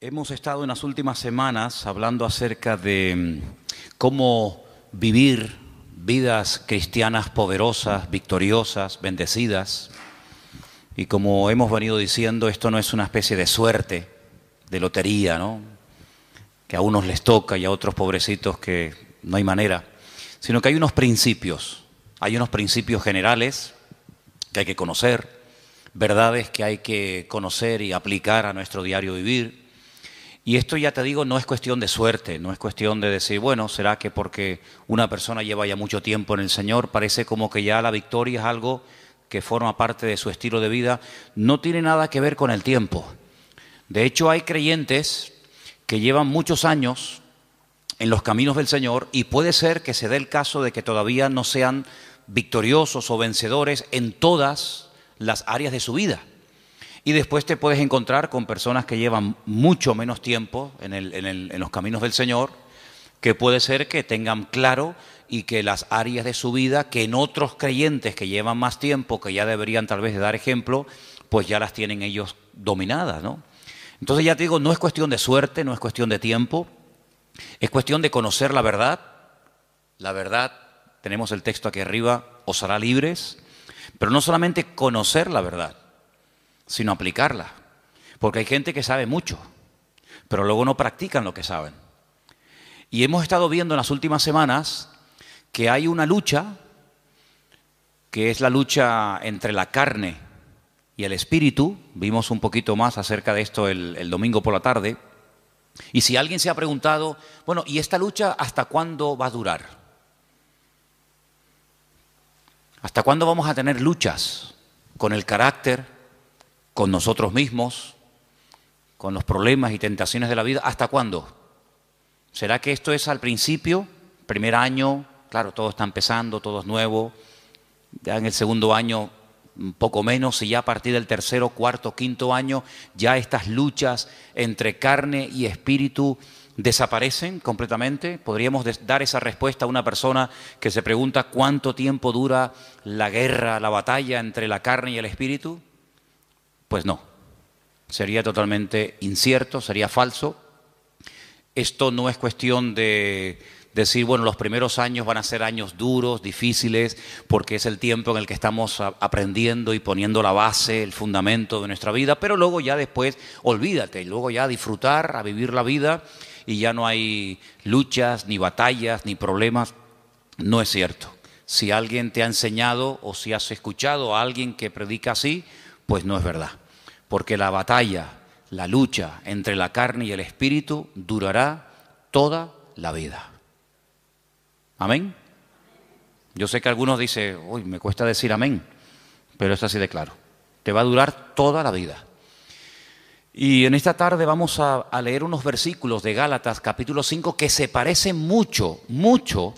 Hemos estado en las últimas semanas hablando acerca de cómo vivir vidas cristianas poderosas, victoriosas, bendecidas. Y como hemos venido diciendo, esto no es una especie de suerte, de lotería, ¿no? Que a unos les toca y a otros pobrecitos que no hay manera, sino que hay unos principios generales que hay que conocer, verdades que hay que conocer y aplicar a nuestro diario vivir. Y esto, ya te digo, no es cuestión de suerte, no es cuestión de decir, bueno, será que porque una persona lleva ya mucho tiempo en el Señor, parece como que ya la victoria es algo que forma parte de su estilo de vida. No tiene nada que ver con el tiempo. De hecho, hay creyentes que llevan muchos años en los caminos del Señor y puede ser que se dé el caso de que todavía no sean victoriosos o vencedores en todas las áreas de su vida. Y después te puedes encontrar con personas que llevan mucho menos tiempo en los caminos del Señor, que puede ser que tengan claro y que las áreas de su vida que en otros creyentes que llevan más tiempo, que ya deberían tal vez de dar ejemplo, pues ya las tienen ellos dominadas, ¿no? Entonces ya te digo, no es cuestión de suerte, no es cuestión de tiempo, es cuestión de conocer la verdad. La verdad, tenemos el texto aquí arriba, os hará libres, pero no solamente conocer la verdad, sino aplicarla. Porque hay gente que sabe mucho, pero luego no practican lo que saben. Y hemos estado viendo en las últimas semanas que hay una lucha, que es la lucha entre la carne y el espíritu. Vimos un poquito más acerca de esto el domingo por la tarde. Y si alguien se ha preguntado, bueno, ¿y esta lucha hasta cuándo va a durar? ¿Hasta cuándo vamos a tener luchas con el carácter, con nosotros mismos, con los problemas y tentaciones de la vida? ¿Hasta cuándo? ¿Será que esto es al principio, primer año? Claro, todo está empezando, todo es nuevo. Ya en el segundo año, un poco menos, y ya a partir del tercero, cuarto, quinto año, ya estas luchas entre carne y espíritu desaparecen completamente. ¿Podríamos dar esa respuesta a una persona que se pregunta cuánto tiempo dura la guerra, la batalla entre la carne y el espíritu? Pues no, sería totalmente incierto, sería falso. Esto no es cuestión de decir, bueno, los primeros años van a ser años duros, difíciles, porque es el tiempo en el que estamos aprendiendo y poniendo la base, el fundamento de nuestra vida, pero luego ya después, olvídate, luego ya a disfrutar, a vivir la vida y ya no hay luchas, ni batallas, ni problemas. No es cierto. Si alguien te ha enseñado o si has escuchado a alguien que predica así, pues no es verdad, porque la batalla, la lucha entre la carne y el espíritu durará toda la vida. ¿Amén? Yo sé que algunos dicen, uy, me cuesta decir amén, pero es así de claro. Te va a durar toda la vida. Y en esta tarde vamos a leer unos versículos de Gálatas capítulo 5 que se parecen mucho, mucho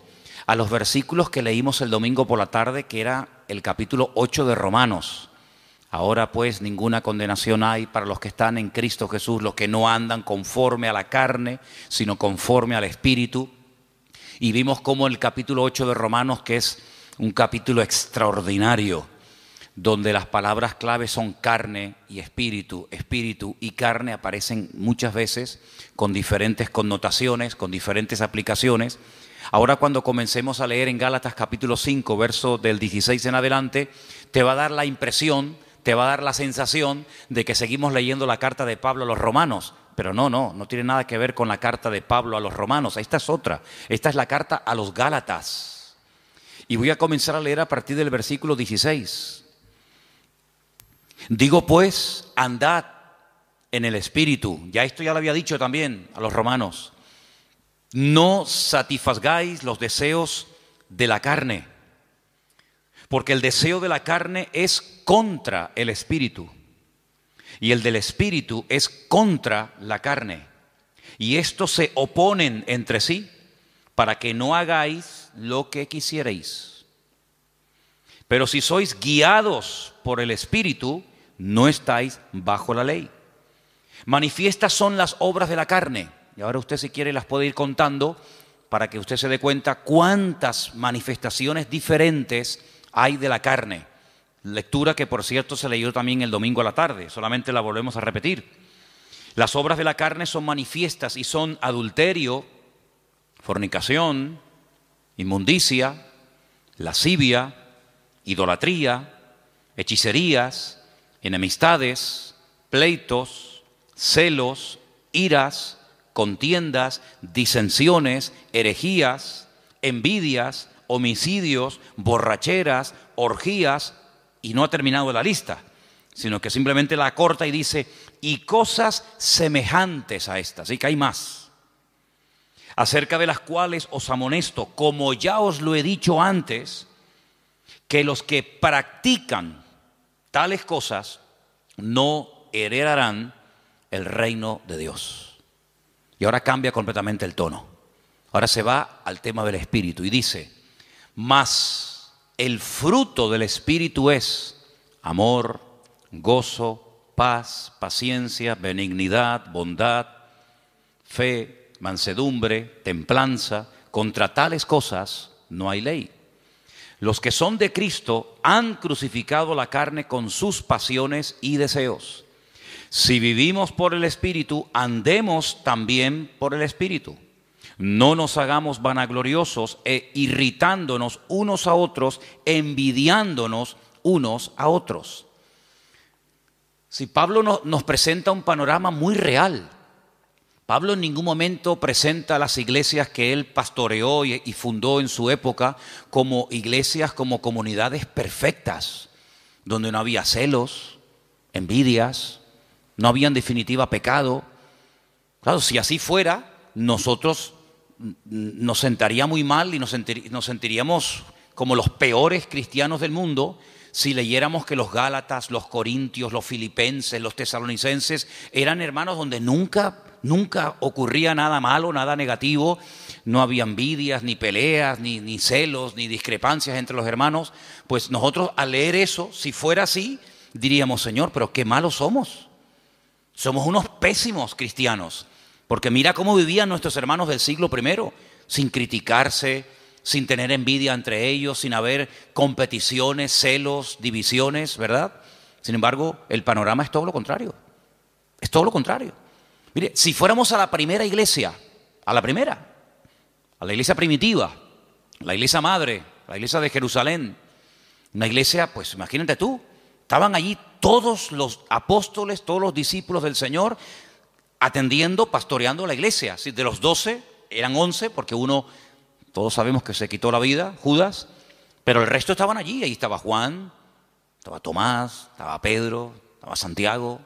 a los versículos que leímos el domingo por la tarde, que era el capítulo 8 de Romanos. Ahora pues ninguna condenación hay para los que están en Cristo Jesús, los que no andan conforme a la carne, sino conforme al Espíritu. Y vimos cómo el capítulo 8 de Romanos, que es un capítulo extraordinario, donde las palabras claves son carne y espíritu, espíritu y carne, aparecen muchas veces con diferentes connotaciones, con diferentes aplicaciones. Ahora cuando comencemos a leer en Gálatas capítulo 5, verso del 16 en adelante, te va a dar la impresión, te va a dar la sensación de que seguimos leyendo la carta de Pablo a los romanos, pero no tiene nada que ver con la carta de Pablo a los romanos. Esta es otra, esta es la carta a los Gálatas. Y voy a comenzar a leer a partir del versículo 16. Digo pues, andad en el Espíritu. Ya esto ya lo había dicho también a los romanos. No satisfagáis los deseos de la carne, porque el deseo de la carne es contra el Espíritu, y el del Espíritu es contra la carne. Y estos se oponen entre sí, para que no hagáis lo que quisierais. Pero si sois guiados por el Espíritu, no estáis bajo la ley. Manifiestas son las obras de la carne. Y ahora usted, si quiere, las puede ir contando para que usted se dé cuenta cuántas manifestaciones diferentes hay de la carne. Lectura que, por cierto, se leyó también el domingo a la tarde, solamente la volvemos a repetir. Las obras de la carne son manifiestas y son adulterio, fornicación, inmundicia, lascivia, idolatría, hechicerías, enemistades, pleitos, celos, iras, contiendas, disensiones, herejías, envidias, homicidios, borracheras, orgías, y no ha terminado la lista, sino que simplemente la acorta y dice, y cosas semejantes a estas, y que hay más, acerca de las cuales os amonesto, como ya os lo he dicho antes, que los que practican tales cosas no heredarán el reino de Dios. Y ahora cambia completamente el tono. Ahora se va al tema del Espíritu y dice, mas el fruto del Espíritu es amor, gozo, paz, paciencia, benignidad, bondad, fe, mansedumbre, templanza. Contra tales cosas no hay ley. Los que son de Cristo han crucificado la carne con sus pasiones y deseos. Si vivimos por el Espíritu, andemos también por el Espíritu. No nos hagamos vanagloriosos e irritándonos unos a otros, envidiándonos unos a otros. Si Pablo nos presenta un panorama muy real. Pablo en ningún momento presenta a las iglesias que él pastoreó y fundó en su época como iglesias, como comunidades perfectas, donde no había celos, envidias, no había en definitiva pecado. Claro, si así fuera, nosotros nos sentaría muy mal y nos sentiríamos como los peores cristianos del mundo si leyéramos que los Gálatas, los Corintios, los Filipenses, los Tesalonicenses eran hermanos donde nunca ocurría nada malo, nada negativo, no había envidias, ni peleas, ni celos, ni discrepancias entre los hermanos. Pues nosotros al leer eso, si fuera así, diríamos, Señor, pero qué malos somos. Somos unos pésimos cristianos, porque mira cómo vivían nuestros hermanos del siglo I, sin criticarse, sin tener envidia entre ellos, sin haber competiciones, celos, divisiones, ¿verdad? Sin embargo, el panorama es todo lo contrario. Es todo lo contrario. Mire, si fuéramos a la primera iglesia, a la iglesia primitiva, la iglesia madre, la iglesia de Jerusalén, una iglesia, pues imagínate tú, estaban allí todos los apóstoles, todos los discípulos del Señor, atendiendo, pastoreando la iglesia. De los 12 eran 11, porque uno, todos sabemos que se quitó la vida, Judas, pero el resto estaban allí. Ahí estaba Juan, estaba Tomás, estaba Pedro, estaba Santiago.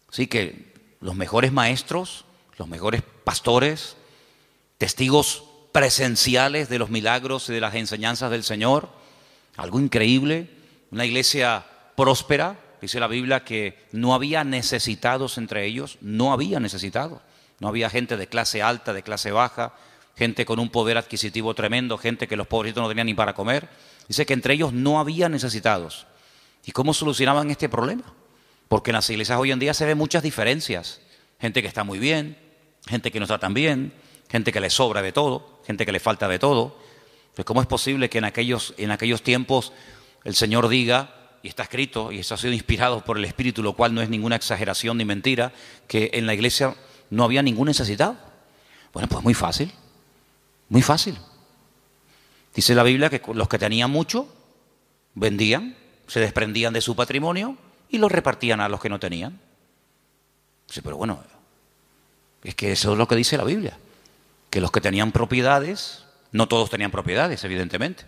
Así que los mejores maestros, los mejores pastores, testigos presenciales de los milagros y de las enseñanzas del Señor. Algo increíble, una iglesia próspera. Dice la Biblia que no había necesitados entre ellos, no había necesitados. No había gente de clase alta, de clase baja, gente con un poder adquisitivo tremendo, gente que los pobrecitos no tenían ni para comer. Dice que entre ellos no había necesitados. ¿Y cómo solucionaban este problema? Porque en las iglesias hoy en día se ven muchas diferencias. Gente que está muy bien, gente que no está tan bien, gente que le sobra de todo, gente que le falta de todo. Pues ¿cómo es posible que en aquellos tiempos el Señor diga, y está escrito, y esto ha sido inspirado por el Espíritu, lo cual no es ninguna exageración ni mentira, que en la iglesia no había ningún necesitado? Bueno, pues muy fácil, muy fácil. Dice la Biblia que los que tenían mucho vendían, se desprendían de su patrimonio y lo repartían a los que no tenían. Sí, pero bueno, es que eso es lo que dice la Biblia, que los que tenían propiedades, no todos tenían propiedades, evidentemente,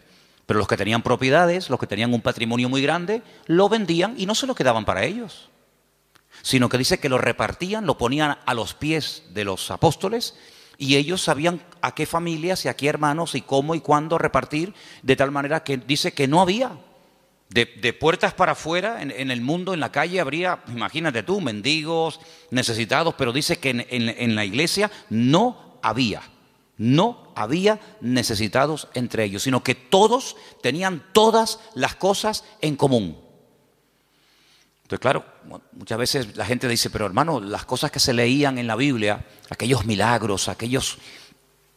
pero los que tenían propiedades, los que tenían un patrimonio muy grande, lo vendían y no se lo quedaban para ellos, sino que dice que lo repartían, lo ponían a los pies de los apóstoles y ellos sabían a qué familias y a qué hermanos y cómo y cuándo repartir, de tal manera que dice que no había. De puertas para afuera, en el mundo, en la calle, habría, imagínate tú, mendigos, necesitados, pero dice que en la iglesia no había necesitados entre ellos, sino que todos tenían todas las cosas en común. Entonces, claro, muchas veces la gente dice, pero hermano, las cosas que se leían en la Biblia, aquellos milagros, aquellos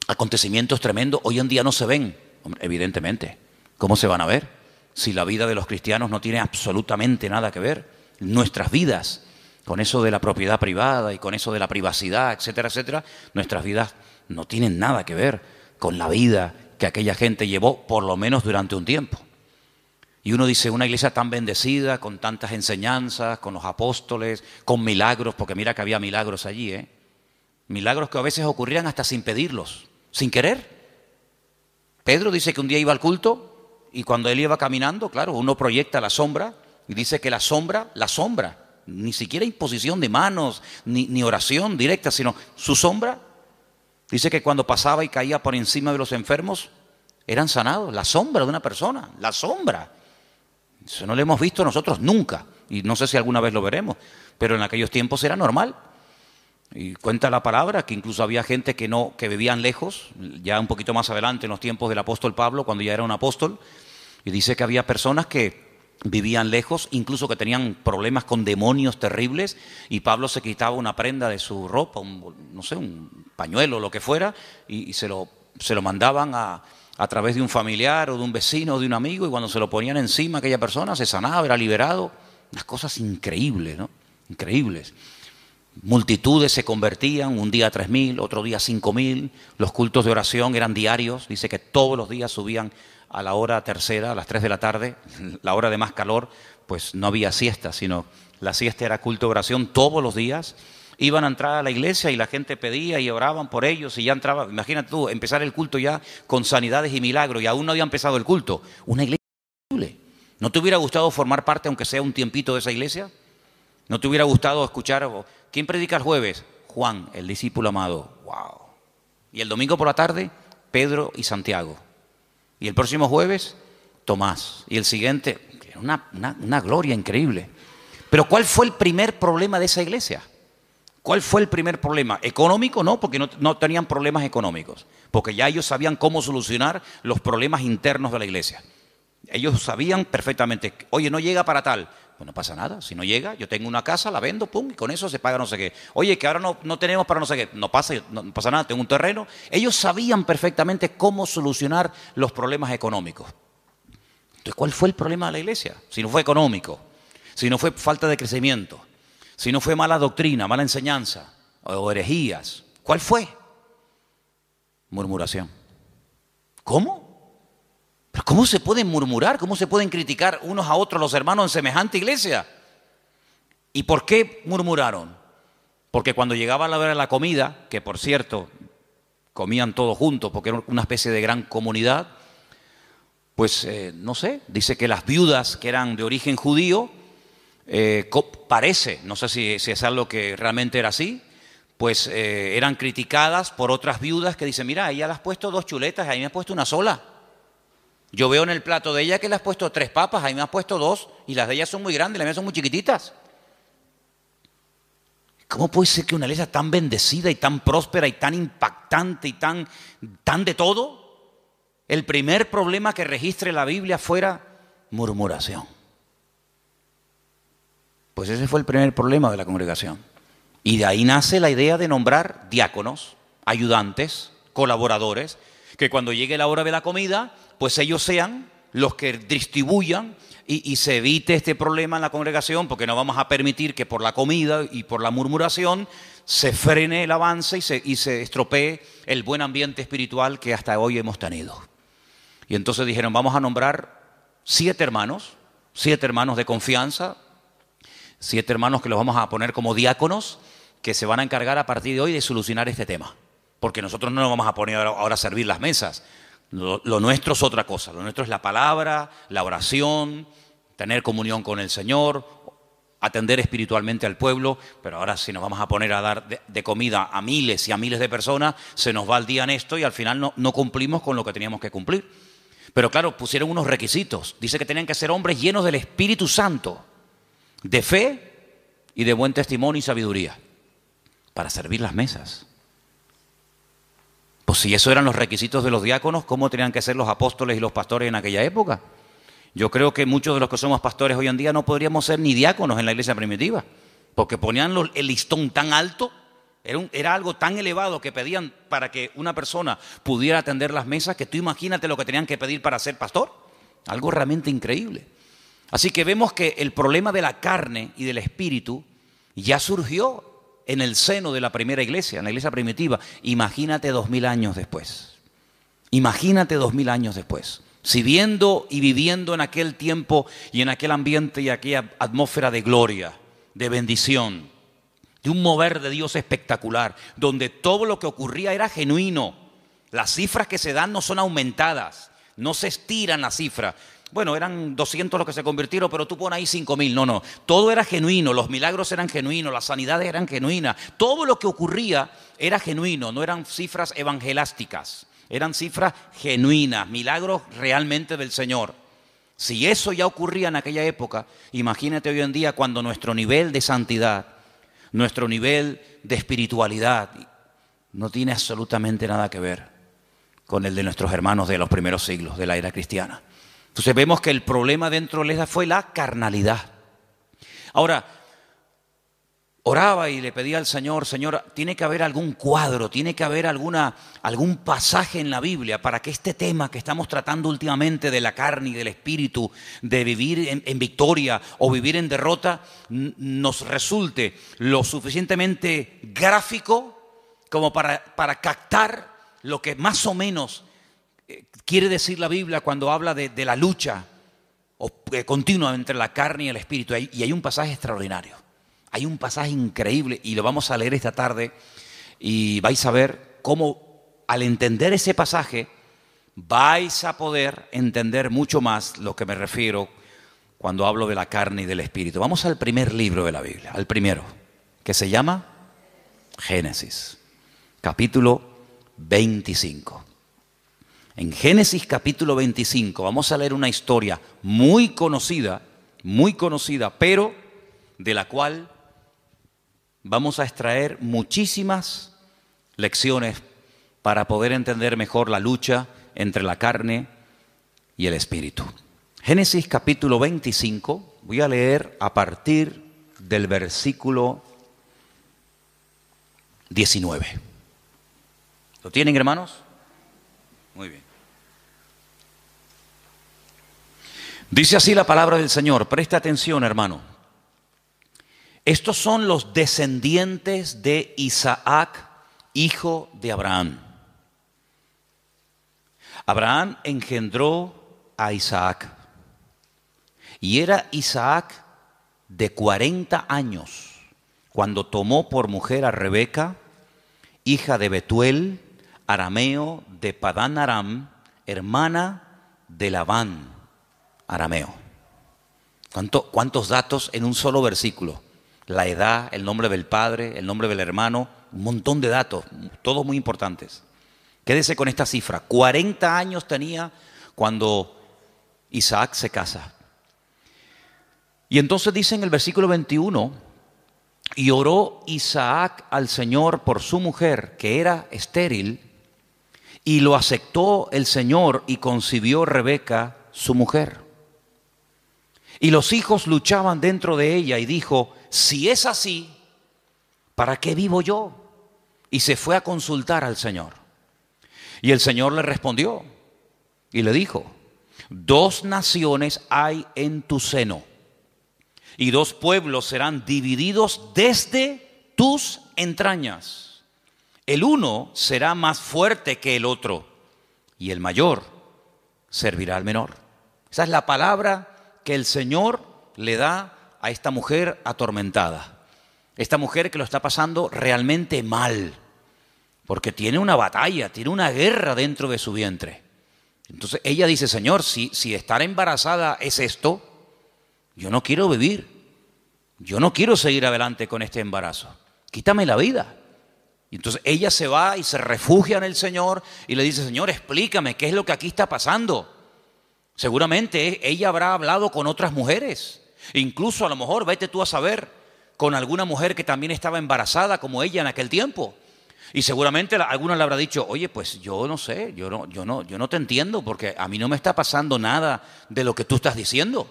acontecimientos tremendos, hoy en día no se ven. Hombre, evidentemente, ¿cómo se van a ver? Si la vida de los cristianos no tiene absolutamente nada que ver, nuestras vidas con eso de la propiedad privada y con eso de la privacidad, etcétera, etcétera, nuestras vidas no tienen nada que ver con la vida que aquella gente llevó, por lo menos durante un tiempo. Y uno dice, una iglesia tan bendecida, con tantas enseñanzas, con los apóstoles, con milagros, porque mira que había milagros allí, milagros que a veces ocurrían hasta sin pedirlos, sin querer. Pedro dice que un día iba al culto y cuando él iba caminando, claro, uno proyecta la sombra y dice que la sombra, ni siquiera imposición de manos, ni oración directa, sino su sombra, dice que cuando pasaba y caía por encima de los enfermos, eran sanados, la sombra de una persona, la sombra. Eso no lo hemos visto nosotros nunca, y no sé si alguna vez lo veremos, pero en aquellos tiempos era normal. Y cuenta la palabra que incluso había gente que vivían lejos, ya un poquito más adelante en los tiempos del apóstol Pablo, cuando ya era un apóstol, y dice que había personas que vivían lejos, incluso que tenían problemas con demonios terribles, y Pablo se quitaba una prenda de su ropa, un pañuelo, lo que fuera, y se lo mandaban a través de un familiar o de un vecino o de un amigo, y cuando se lo ponían encima aquella persona se sanaba, era liberado. Unas cosas increíbles, ¿no? Increíbles. Multitudes se convertían, un día 3.000, otro día 5.000. Los cultos de oración eran diarios, dice que todos los días subían a la hora tercera, a las 3 de la tarde, la hora de más calor, pues no había siesta, sino la siesta era culto de oración todos los días. Iban a entrar a la iglesia y la gente pedía y oraban por ellos y ya entraba. Imagínate tú, empezar el culto ya con sanidades y milagros y aún no había empezado el culto. Una iglesia increíble. ¿No te hubiera gustado formar parte, aunque sea un tiempito, de esa iglesia? ¿No te hubiera gustado escuchar? ¿Quién predica el jueves? Juan, el discípulo amado. ¡Wow! Y el domingo por la tarde, Pedro y Santiago. Y el próximo jueves, Tomás. Y el siguiente, una gloria increíble. Pero ¿cuál fue el primer problema de esa iglesia? ¿Cuál fue el primer problema? ¿Económico? No, porque no tenían problemas económicos, porque ya ellos sabían cómo solucionar los problemas internos de la iglesia. Ellos sabían perfectamente, oye, no llega para tal, pues no pasa nada, si no llega, yo tengo una casa, la vendo, pum, y con eso se paga no sé qué. Oye, que ahora no tenemos para no sé qué, no pasa nada, tengo un terreno. Ellos sabían perfectamente cómo solucionar los problemas económicos. Entonces, ¿cuál fue el problema de la iglesia? Si no fue económico, si no fue falta de crecimiento, si no fue mala doctrina, mala enseñanza o herejías, ¿cuál fue? Murmuración. ¿Cómo? ¿Pero cómo se pueden murmurar? ¿Cómo se pueden criticar unos a otros los hermanos en semejante iglesia? ¿Y por qué murmuraron? Porque cuando llegaba la hora de la comida, que por cierto, comían todos juntos porque era una especie de gran comunidad, pues no sé, dice que las viudas que eran de origen judío, parece, no sé si es algo que realmente era así, pues eran criticadas por otras viudas que dicen, mira, ella le has puesto 2 chuletas, a mí me has puesto una sola. Yo veo en el plato de ella que le has puesto 3 papas, a mí me has puesto 2, y las de ella son muy grandes, las mías son muy chiquititas. ¿Cómo puede ser que una iglesia tan bendecida y tan próspera y tan impactante y tan de todo, el primer problema que registre la Biblia fuera murmuración? Pues ese fue el primer problema de la congregación. Y de ahí nace la idea de nombrar diáconos, ayudantes, colaboradores, que cuando llegue la hora de la comida, pues ellos sean los que distribuyan y se evite este problema en la congregación, porque no vamos a permitir que por la comida y por la murmuración se frene el avance y se estropee el buen ambiente espiritual que hasta hoy hemos tenido. Y entonces dijeron, vamos a nombrar 7 hermanos de confianza, 7 hermanos que los vamos a poner como diáconos, que se van a encargar a partir de hoy de solucionar este tema. Porque nosotros no nos vamos a poner ahora a servir las mesas. Lo nuestro es otra cosa. Lo nuestro es la palabra, la oración, tener comunión con el Señor, atender espiritualmente al pueblo. Pero ahora si nos vamos a poner a dar de comida a miles y a miles de personas, se nos va el día en esto y al final no cumplimos con lo que teníamos que cumplir. Pero claro, pusieron unos requisitos. Dice que tenían que ser hombres llenos del Espíritu Santo, de fe y de buen testimonio y sabiduría, para servir las mesas. Pues si eso eran los requisitos de los diáconos, ¿cómo tenían que ser los apóstoles y los pastores en aquella época? Yo creo que muchos de los que somos pastores hoy en día no podríamos ser ni diáconos en la iglesia primitiva, porque ponían el listón tan alto, era algo tan elevado que pedían para que una persona pudiera atender las mesas, que tú imagínate lo que tenían que pedir para ser pastor. Algo realmente increíble. Así que vemos que el problema de la carne y del espíritu Ya surgió en el seno de la primera iglesia, en la iglesia primitiva. Imagínate 2000 años después. Imagínate 2000 años después. Si viendo y viviendo en aquel tiempo y en aquel ambiente y aquella atmósfera de gloria, de bendición, de un mover de Dios espectacular, donde todo lo que ocurría era genuino. Las cifras que se dan no son aumentadas, no se estiran las cifras. Bueno, eran 200 los que se convirtieron, pero tú pones ahí 5000. No. Todo era genuino, los milagros eran genuinos, las sanidades eran genuinas. Todo lo que ocurría era genuino, no eran cifras evangelásticas. Eran cifras genuinas, milagros realmente del Señor. Si eso ya ocurría en aquella época, imagínate hoy en día cuando nuestro nivel de santidad, nuestro nivel de espiritualidad no tiene absolutamente nada que ver con el de nuestros hermanos de los primeros siglos de la era cristiana. Entonces vemos que el problema dentro de la iglesia fue la carnalidad. Ahora, oraba y le pedía al Señor, Señor, tiene que haber algún cuadro, tiene que haber algún pasaje en la Biblia para que este tema que estamos tratando últimamente de la carne y del espíritu, de vivir en victoria o vivir en derrota, nos resulte lo suficientemente gráfico como para captar lo que más o menos quiere decir la Biblia cuando habla de la lucha continua entre la carne y el espíritu. Y hay un pasaje extraordinario. Hay un pasaje increíble y lo vamos a leer esta tarde y vais a ver cómo al entender ese pasaje vais a poder entender mucho más lo que me refiero cuando hablo de la carne y del espíritu. Vamos al primer libro de la Biblia, al primero, que se llama Génesis, capítulo 25. En Génesis capítulo 25 vamos a leer una historia muy conocida, pero de la cual vamos a extraer muchísimas lecciones para poder entender mejor la lucha entre la carne y el espíritu. Génesis capítulo 25, voy a leer a partir del versículo 19. ¿Lo tienen, hermanos? Muy bien. Dice así la palabra del Señor, presta atención, hermano. Estos son los descendientes de Isaac, hijo de Abraham. Abraham engendró a Isaac. Y era Isaac de 40 años cuando tomó por mujer a Rebeca, hija de Betuel, arameo de Padán Aram, hermana de Labán, arameo. ¿Cuántos datos en un solo versículo? La edad, el nombre del padre, el nombre del hermano, un montón de datos, todos muy importantes. Quédese con esta cifra, 40 años tenía cuando Isaac se casa. Y entonces dice en el versículo 21, y oró Isaac al Señor por su mujer, que era estéril, y lo aceptó el Señor y concibió Rebeca, su mujer. Y los hijos luchaban dentro de ella y dijo, si es así, ¿para qué vivo yo? Y se fue a consultar al Señor. Y el Señor le respondió y le dijo, 2 naciones hay en tu seno, y 2 pueblos serán divididos desde tus entrañas. El uno será más fuerte que el otro, y el mayor servirá al menor. Esa es la palabra que el Señor le da a esta mujer atormentada. Esta mujer que lo está pasando realmente mal, porque tiene una batalla, tiene una guerra dentro de su vientre. Entonces ella dice, Señor, si estar embarazada es esto, yo no quiero vivir, yo no quiero seguir adelante con este embarazo, quítame la vida. Y entonces ella se va y se refugia en el Señor y le dice, Señor, explícame qué es lo que aquí está pasando. Seguramente ella habrá hablado con otras mujeres, incluso a lo mejor, vete tú a saber, con alguna mujer que también estaba embarazada como ella en aquel tiempo. Y seguramente alguna le habrá dicho, oye, pues yo no sé, yo no te entiendo porque a mí no me está pasando nada de lo que tú estás diciendo.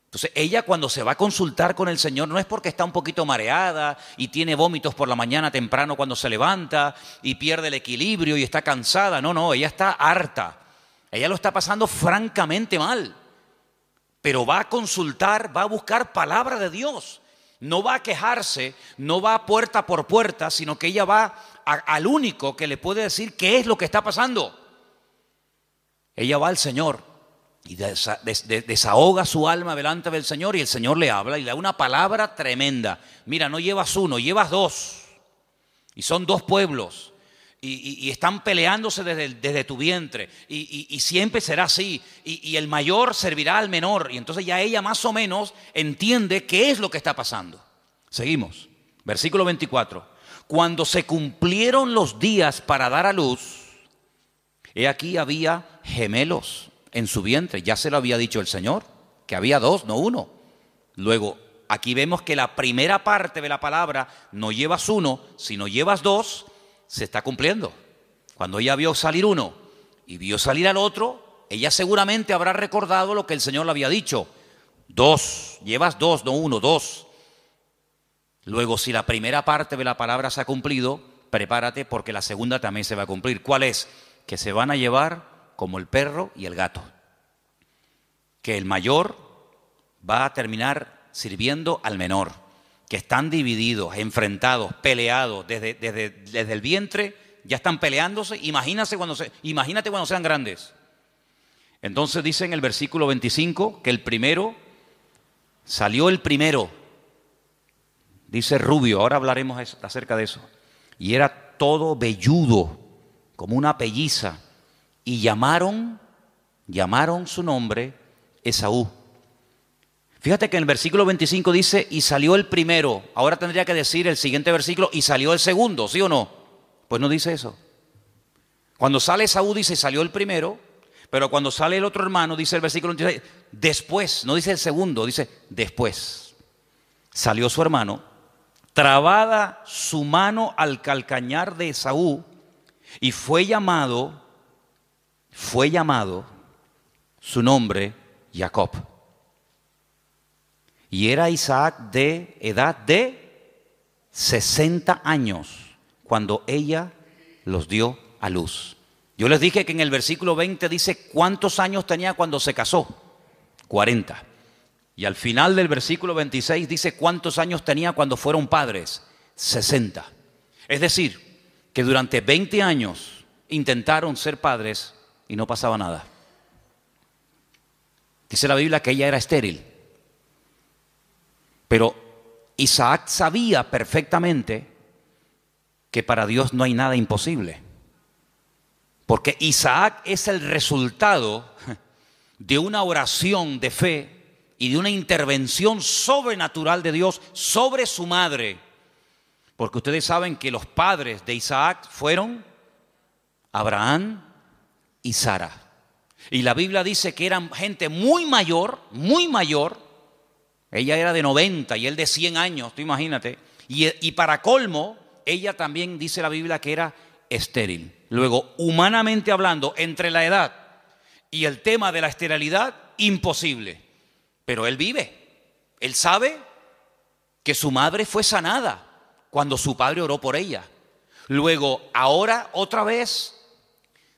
Entonces ella cuando se va a consultar con el Señor no es porque está un poquito mareada y tiene vómitos por la mañana temprano cuando se levanta y pierde el equilibrio y está cansada. No, ella está harta. Ella lo está pasando francamente mal. Pero va a consultar, va a buscar palabra de Dios. No va a quejarse, no va puerta por puerta, sino que ella va al único que le puede decir qué es lo que está pasando. Ella va al Señor y desahoga su alma delante del Señor, y el Señor le habla y le da una palabra tremenda. Mira, no llevas uno, llevas dos. Y son dos pueblos. Y están peleándose desde tu vientre. Y siempre será así. Y el mayor servirá al menor. Y entonces ya ella más o menos entiende qué es lo que está pasando. Seguimos. Versículo 24. Cuando se cumplieron los días para dar a luz, he aquí había gemelos en su vientre. Ya se lo había dicho el Señor, que había dos, no uno. Luego, aquí vemos que la primera parte de la palabra, no llevas uno, sino llevas dos, se está cumpliendo. Cuando ella vio salir uno y vio salir al otro, ella seguramente habrá recordado lo que el Señor le había dicho. Dos, llevas dos, no uno, dos. Luego, si la primera parte de la palabra se ha cumplido, prepárate porque la segunda también se va a cumplir. ¿Cuál es? Que se van a llevar como el perro y el gato. Que el mayor va a terminar sirviendo al menor. Que están divididos, enfrentados, peleados desde el vientre, ya están peleándose. Imagínate cuando sean grandes. Entonces dice en el versículo 25 que salió el primero, dice rubio, ahora hablaremos acerca de eso, y era todo velludo, como una pelliza, y llamaron su nombre Esaú. Fíjate que en el versículo 25 dice, y salió el primero. Ahora tendría que decir el siguiente versículo, y salió el segundo, ¿sí o no? Pues no dice eso. Cuando sale Esaú dice, salió el primero, pero cuando sale el otro hermano, dice el versículo 26, después, no dice el segundo, dice después. Salió su hermano, trabada su mano al calcañar de Esaú, y fue llamado su nombre Jacob. Y era Isaac de edad de 60 años cuando ella los dio a luz. Yo les dije que en el versículo 20 dice cuántos años tenía cuando se casó. 40. Y al final del versículo 26 dice cuántos años tenía cuando fueron padres. 60. Es decir, que durante 20 años intentaron ser padres y no pasaba nada. Dice la Biblia que ella era estéril. Pero Isaac sabía perfectamente que para Dios no hay nada imposible. Porque Isaac es el resultado de una oración de fe y de una intervención sobrenatural de Dios sobre su madre. Porque ustedes saben que los padres de Isaac fueron Abraham y Sara. Y la Biblia dice que eran gente muy mayor. Ella era de 90 y él de 100 años, tú imagínate. Y para colmo, ella también dice la Biblia que era estéril. Luego, humanamente hablando, entre la edad y el tema de la esterilidad, imposible. Pero él vive. Él sabe que su madre fue sanada cuando su padre oró por ella. Luego, ahora otra vez,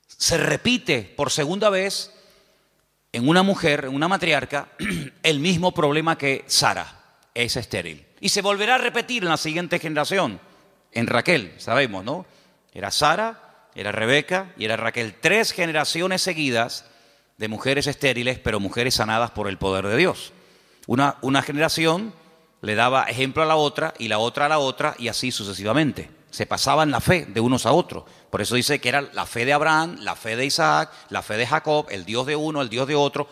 se repite por segunda vez en una mujer, en una matriarca, el mismo problema que Sara, es estéril. Y se volverá a repetir en la siguiente generación, en Raquel, sabemos, ¿no? Era Sara, era Rebeca y era Raquel. 3 generaciones seguidas de mujeres estériles, pero mujeres sanadas por el poder de Dios. Una generación le daba ejemplo a la otra y la otra a la otra y así sucesivamente. Se pasaban la fe de unos a otros. Por eso dice que era la fe de Abraham, la fe de Isaac, la fe de Jacob, el Dios de uno, el Dios de otro,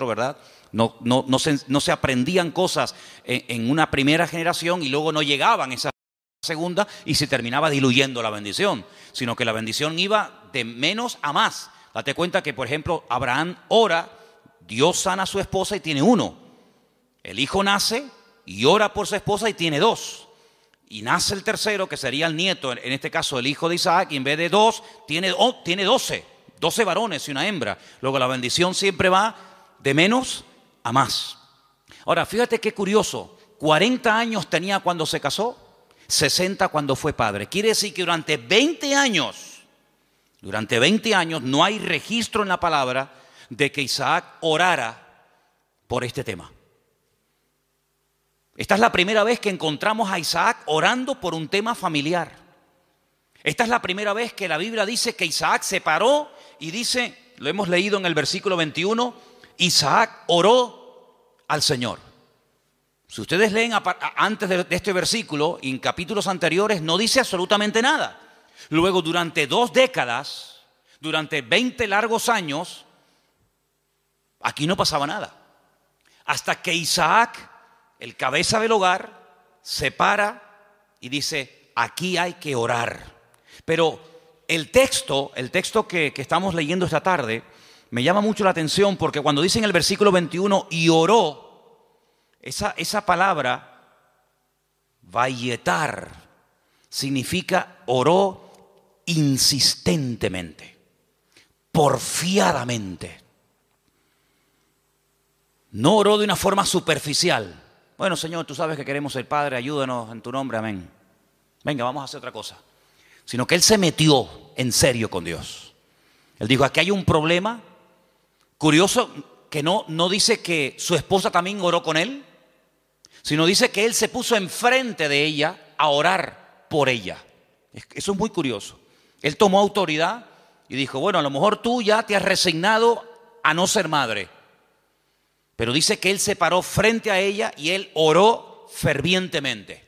¿verdad? No se aprendían cosas en una primera generación y luego no llegaban esa segunda y se terminaba diluyendo la bendición, sino que la bendición iba de menos a más. Date cuenta que, por ejemplo, Abraham ora, Dios sana a su esposa y tiene 1. El hijo nace y ora por su esposa y tiene 2. Y nace el tercero, que sería el nieto, en este caso el hijo de Isaac, y en vez de 2, tiene 12 varones y una hembra. Luego la bendición siempre va de menos a más. Ahora, fíjate qué curioso, 40 años tenía cuando se casó, 60 cuando fue padre. Quiere decir que durante 20 años no hay registro en la palabra de que Isaac orara por este tema. Esta es la primera vez que encontramos a Isaac orando por un tema familiar. Esta es la primera vez que la Biblia dice que Isaac se paró y dice, lo hemos leído en el versículo 21, Isaac oró al Señor. Si ustedes leen antes de este versículo y en capítulos anteriores, no dice absolutamente nada. Luego, durante 2 décadas, durante 20 largos años, aquí no pasaba nada. Hasta que Isaac, el cabeza del hogar, se para y dice, aquí hay que orar. Pero el texto que estamos leyendo esta tarde me llama mucho la atención porque cuando dice en el versículo 21, y oró, esa palabra, vayetar, significa oró insistentemente, porfiadamente. No oró de una forma superficial. Bueno, Señor, tú sabes que queremos ser Padre, ayúdanos en tu nombre, amén. Venga, vamos a hacer otra cosa. Sino que él se metió en serio con Dios. Él dijo, aquí hay un problema. Curioso que no dice que su esposa también oró con él, sino dice que él se puso enfrente de ella a orar por ella. Eso es muy curioso. Él tomó autoridad y dijo, bueno, a lo mejor tú ya te has resignado a no ser madre. Pero dice que él se paró frente a ella y él oró fervientemente.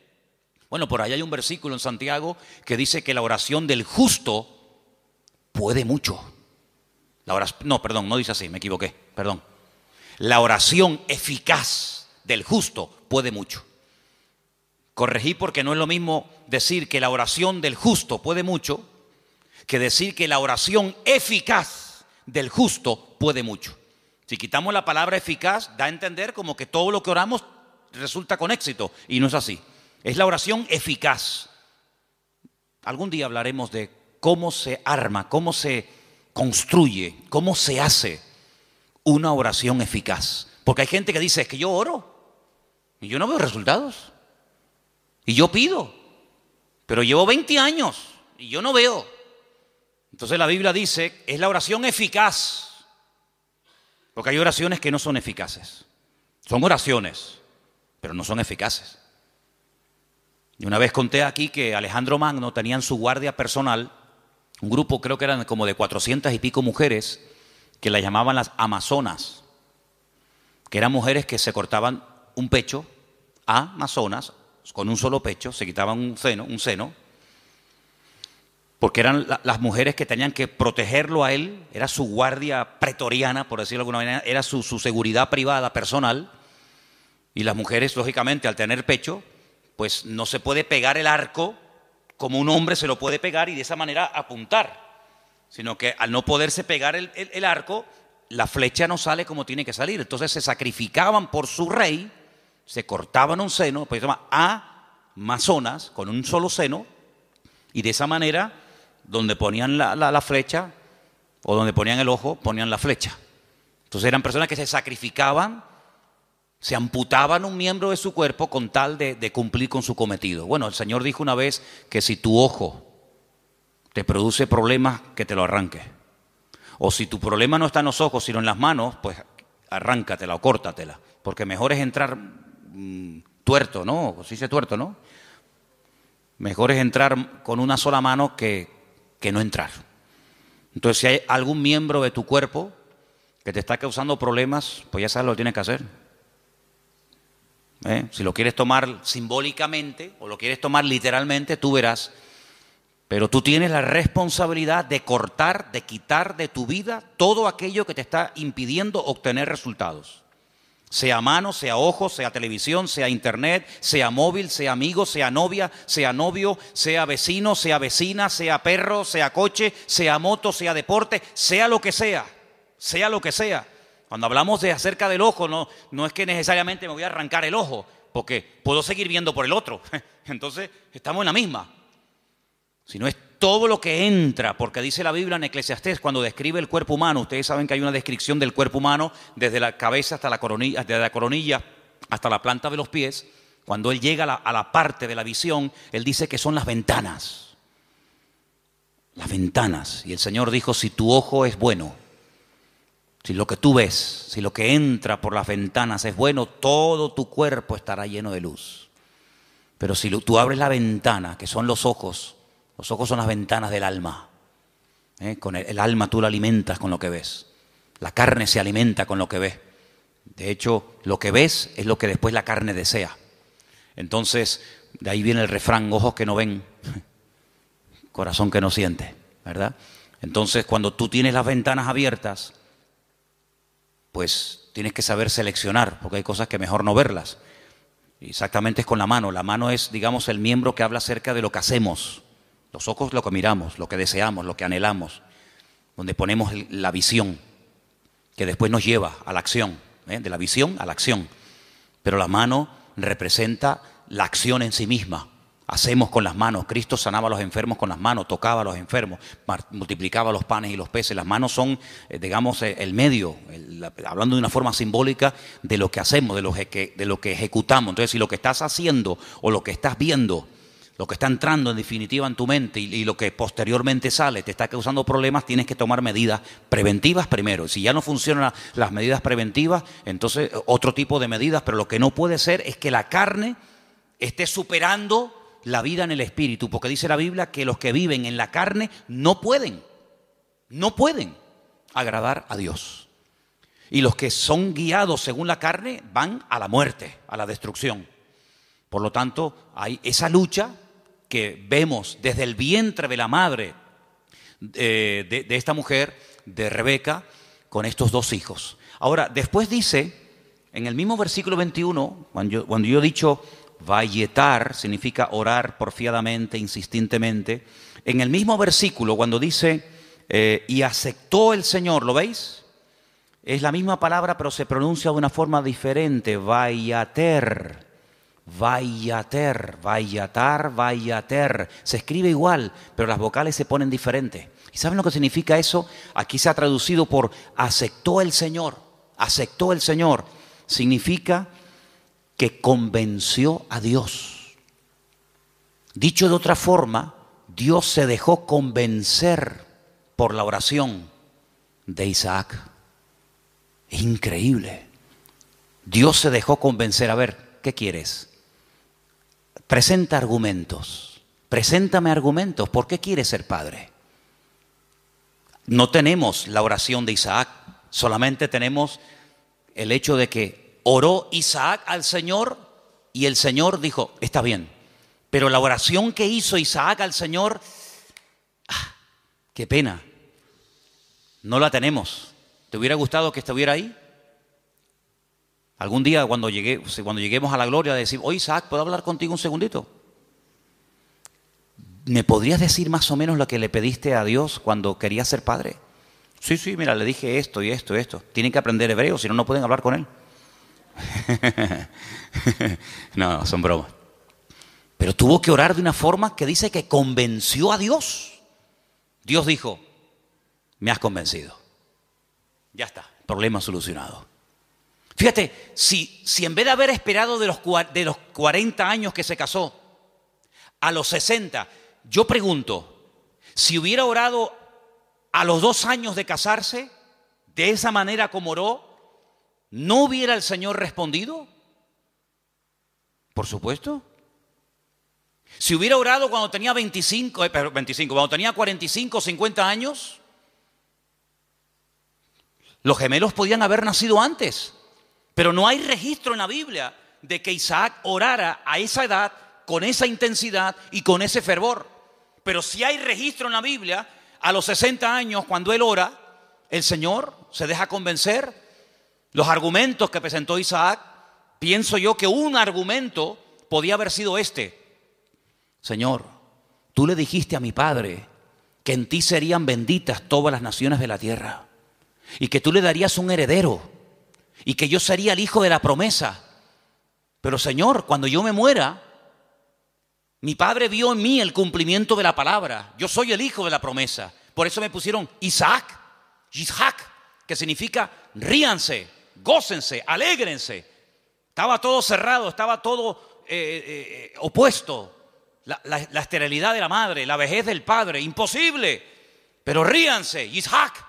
Bueno, por ahí hay un versículo en Santiago que dice que la oración del justo puede mucho. No dice así, me equivoqué, perdón. La oración eficaz del justo puede mucho. Corregí porque no es lo mismo decir que la oración del justo puede mucho que decir que la oración eficaz del justo puede mucho. Si quitamos la palabra eficaz, da a entender como que todo lo que oramos resulta con éxito, y no es así. Es la oración eficaz. Algún día hablaremos de cómo se arma, cómo se construye, cómo se hace una oración eficaz. Porque hay gente que dice, es que yo oro y yo no veo resultados. Y yo pido, pero llevo 20 años y yo no veo. Entonces la Biblia dice, es la oración eficaz. Porque hay oraciones que no son eficaces. Son oraciones, pero no son eficaces. Y una vez conté aquí que Alejandro Magno tenía en su guardia personal un grupo, creo que eran como de 400 y pico mujeres, que la llamaban las amazonas, que eran mujeres que se cortaban un pecho, amazonas, con un solo pecho, se quitaban un seno, porque eran las mujeres que tenían que protegerlo a él, era su guardia pretoriana, por decirlo de alguna manera, era su seguridad privada, personal, y las mujeres, lógicamente, al tener pecho, pues no se puede pegar el arco como un hombre se lo puede pegar y de esa manera apuntar, sino que al no poderse pegar el arco, la flecha no sale como tiene que salir. Entonces se sacrificaban por su rey, se cortaban un seno, pues se llama amazonas, con un solo seno, y de esa manera, donde ponían la flecha o donde ponían el ojo, ponían la flecha. Entonces eran personas que se sacrificaban, se amputaban un miembro de su cuerpo con tal de cumplir con su cometido. Bueno, el Señor dijo una vez que si tu ojo te produce problemas, que te lo arranque. O si tu problema no está en los ojos, sino en las manos, pues arráncatela o córtatela. Porque mejor es entrar tuerto, ¿no? Se dice tuerto, ¿no? Mejor es entrar con una sola mano que no entrar. Entonces, si hay algún miembro de tu cuerpo que te está causando problemas, pues ya sabes lo que tienes que hacer. Si lo quieres tomar simbólicamente o lo quieres tomar literalmente, tú verás. Pero tú tienes la responsabilidad de cortar, de quitar de tu vida todo aquello que te está impidiendo obtener resultados. Sea mano, sea ojo, sea televisión, sea internet, sea móvil, sea amigo, sea novia, sea novio, sea vecino, sea vecina, sea perro, sea coche, sea moto, sea deporte, sea lo que sea, sea lo que sea. Cuando hablamos de acerca del ojo, no es que necesariamente me voy a arrancar el ojo, porque puedo seguir viendo por el otro. Entonces, estamos en la misma. Sino es todo lo que entra, porque dice la Biblia en Eclesiastés, cuando describe el cuerpo humano, ustedes saben que hay una descripción del cuerpo humano desde la cabeza hasta la coronilla, desde la coronilla hasta la planta de los pies. Cuando él llega a la parte de la visión, él dice que son las ventanas. Las ventanas. Y el Señor dijo, si tu ojo es bueno, si lo que tú ves, si lo que entra por las ventanas es bueno, todo tu cuerpo estará lleno de luz. Pero si tú abres la ventana, que son los ojos son las ventanas del alma. Con el alma tú la alimentas con lo que ves. La carne se alimenta con lo que ves. De hecho, lo que ves es lo que después la carne desea. Entonces, de ahí viene el refrán, ojos que no ven, corazón que no siente, ¿verdad? Entonces, cuando tú tienes las ventanas abiertas, pues tienes que saber seleccionar, porque hay cosas que mejor no verlas. Exactamente es con la mano. La mano es, digamos, el miembro que habla acerca de lo que hacemos. Los ojos lo que miramos, lo que deseamos, lo que anhelamos, donde ponemos la visión, que después nos lleva a la acción, de la visión a la acción. Pero la mano representa la acción en sí misma. Hacemos con las manos. Cristo sanaba a los enfermos con las manos, tocaba a los enfermos, multiplicaba los panes y los peces. Las manos son, digamos, el medio, hablando de una forma simbólica, de lo que hacemos, de lo que ejecutamos. Entonces, si lo que estás haciendo o lo que estás viendo, lo que está entrando en definitiva en tu mente y lo que posteriormente sale te está causando problemas, tienes que tomar medidas preventivas primero. Si ya no funcionan las medidas preventivas, entonces otro tipo de medidas, pero lo que no puede ser es que la carne esté superando la vida en el espíritu, porque dice la Biblia que los que viven en la carne no pueden agradar a Dios. Y los que son guiados según la carne van a la muerte, a la destrucción. Por lo tanto, hay esa lucha que vemos desde el vientre de la madre de esta mujer, de Rebeca, con estos dos hijos. Ahora, después dice, en el mismo versículo 21, cuando yo he dicho vayetar, significa orar porfiadamente, insistentemente, en el mismo versículo, cuando dice, y aceptó el Señor, ¿lo veis? Es la misma palabra, pero se pronuncia de una forma diferente, vayater. Vayater, vayatar, vayater. Se escribe igual, pero las vocales se ponen diferentes. ¿Y saben lo que significa eso? Aquí se ha traducido por aceptó el Señor. Aceptó el Señor. Significa que convenció a Dios. Dicho de otra forma, Dios se dejó convencer por la oración de Isaac. Es increíble. Dios se dejó convencer. A ver, ¿qué quieres? Presenta argumentos. Preséntame argumentos. ¿Por qué quieres ser padre? No tenemos la oración de Isaac. Solamente tenemos el hecho de que oró Isaac al Señor y el Señor dijo, está bien. Pero la oración que hizo Isaac al Señor, qué pena, no la tenemos. ¿Te hubiera gustado que estuviera ahí? Algún día cuando lleguemos a la gloria decir, oye Isaac, ¿puedo hablar contigo un segundito? ¿Me podrías decir más o menos lo que le pediste a Dios cuando querías ser padre? Sí, mira, le dije esto y esto y esto. Tienen que aprender hebreo, si no, no pueden hablar con él. No, son bromas. Pero tuvo que orar de una forma que dice que convenció a Dios. Dios dijo, me has convencido. Ya está, problema solucionado. Fíjate, si en vez de haber esperado de los 40 años que se casó, a los 60, yo pregunto, si hubiera orado a los 2 años de casarse, de esa manera como oró, ¿no hubiera el Señor respondido? Por supuesto. Si hubiera orado cuando tenía 25, cuando tenía 45, 50 años, los gemelos podían haber nacido antes. Pero no hay registro en la Biblia de que Isaac orara a esa edad, con esa intensidad y con ese fervor. Pero sí hay registro en la Biblia, a los 60 años, cuando él ora, el Señor se deja convencer. Los argumentos que presentó Isaac, pienso yo que un argumento podía haber sido este. Señor, tú le dijiste a mi padre que en ti serían benditas todas las naciones de la tierra y que tú le darías un heredero. Y que yo sería el hijo de la promesa. Pero Señor, cuando yo me muera, mi padre vio en mí el cumplimiento de la palabra. Yo soy el hijo de la promesa. Por eso me pusieron Isaac, que significa ríanse, gócense, alégrense. Estaba todo cerrado, estaba todo opuesto. La esterilidad de la madre, la vejez del padre, imposible. Pero ríanse, Isaac.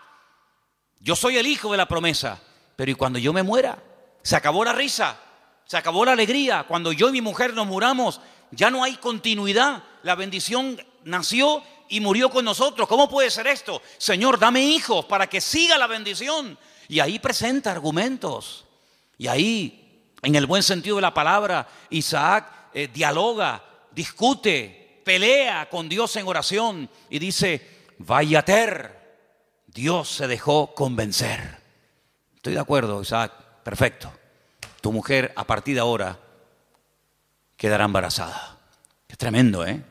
Yo soy el hijo de la promesa, pero ¿y cuando yo me muera? Se acabó la risa, se acabó la alegría. Cuando yo y mi mujer nos muramos, ya no hay continuidad. La bendición nació y murió con nosotros. ¿Cómo puede ser esto? Señor, dame hijos para que siga la bendición. Y ahí presenta argumentos. Y ahí, en el buen sentido de la palabra, Isaac dialoga, discute, pelea con Dios en oración y dice, Vayater, Dios se dejó convencer. Estoy de acuerdo, Isaac, perfecto. Tu mujer a partir de ahora quedará embarazada. Qué tremendo, ¿eh?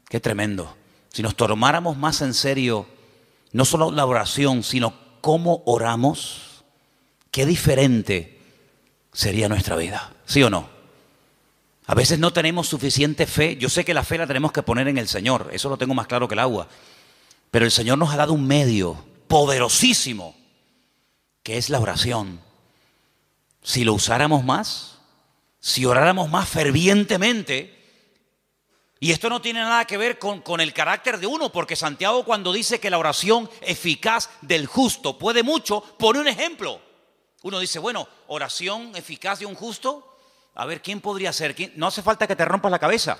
Qué tremendo. Si nos tomáramos más en serio, no solo la oración, sino cómo oramos, qué diferente sería nuestra vida, ¿sí o no? A veces no tenemos suficiente fe. Yo sé que la fe la tenemos que poner en el Señor, eso lo tengo más claro que el agua. Pero el Señor nos ha dado un medio poderosísimo, que es la oración. Si lo usáramos más, si oráramos más fervientemente, y esto no tiene nada que ver con el carácter de uno, porque Santiago, cuando dice que la oración eficaz del justo puede mucho, pone un ejemplo. Uno dice, bueno, oración eficaz de un justo, a ver, ¿quién podría ser? ¿Quién? No hace falta que te rompas la cabeza.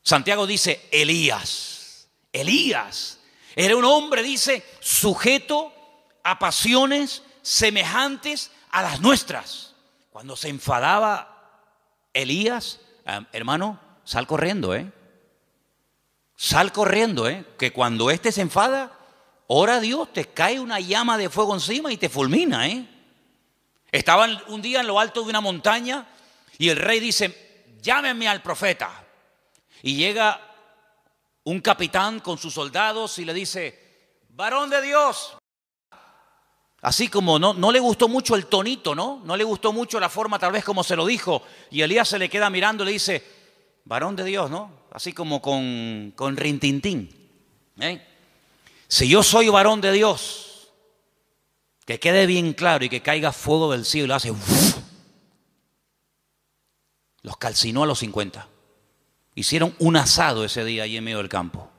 Santiago dice, Elías era un hombre, dice, sujeto a pasiones semejantes a las nuestras. Cuando se enfadaba Elías, hermano, sal corriendo, sal corriendo, que cuando éste se enfada, ora a Dios, te cae una llama de fuego encima y te fulmina, Estaban un día en lo alto de una montaña y el rey dice, llámenme al profeta. Y llega un capitán con sus soldados y le dice, varón de Dios. Así como no le gustó mucho el tonito, no le gustó mucho la forma tal vez como se lo dijo. Y Elías se le queda mirando y le dice, varón de Dios, ¿no? Así como con rintintín. Si yo soy varón de Dios, que quede bien claro y que caiga fuego del cielo y hace ¡uf! Los calcinó a los 50. Hicieron un asado ese día allí en medio del campo.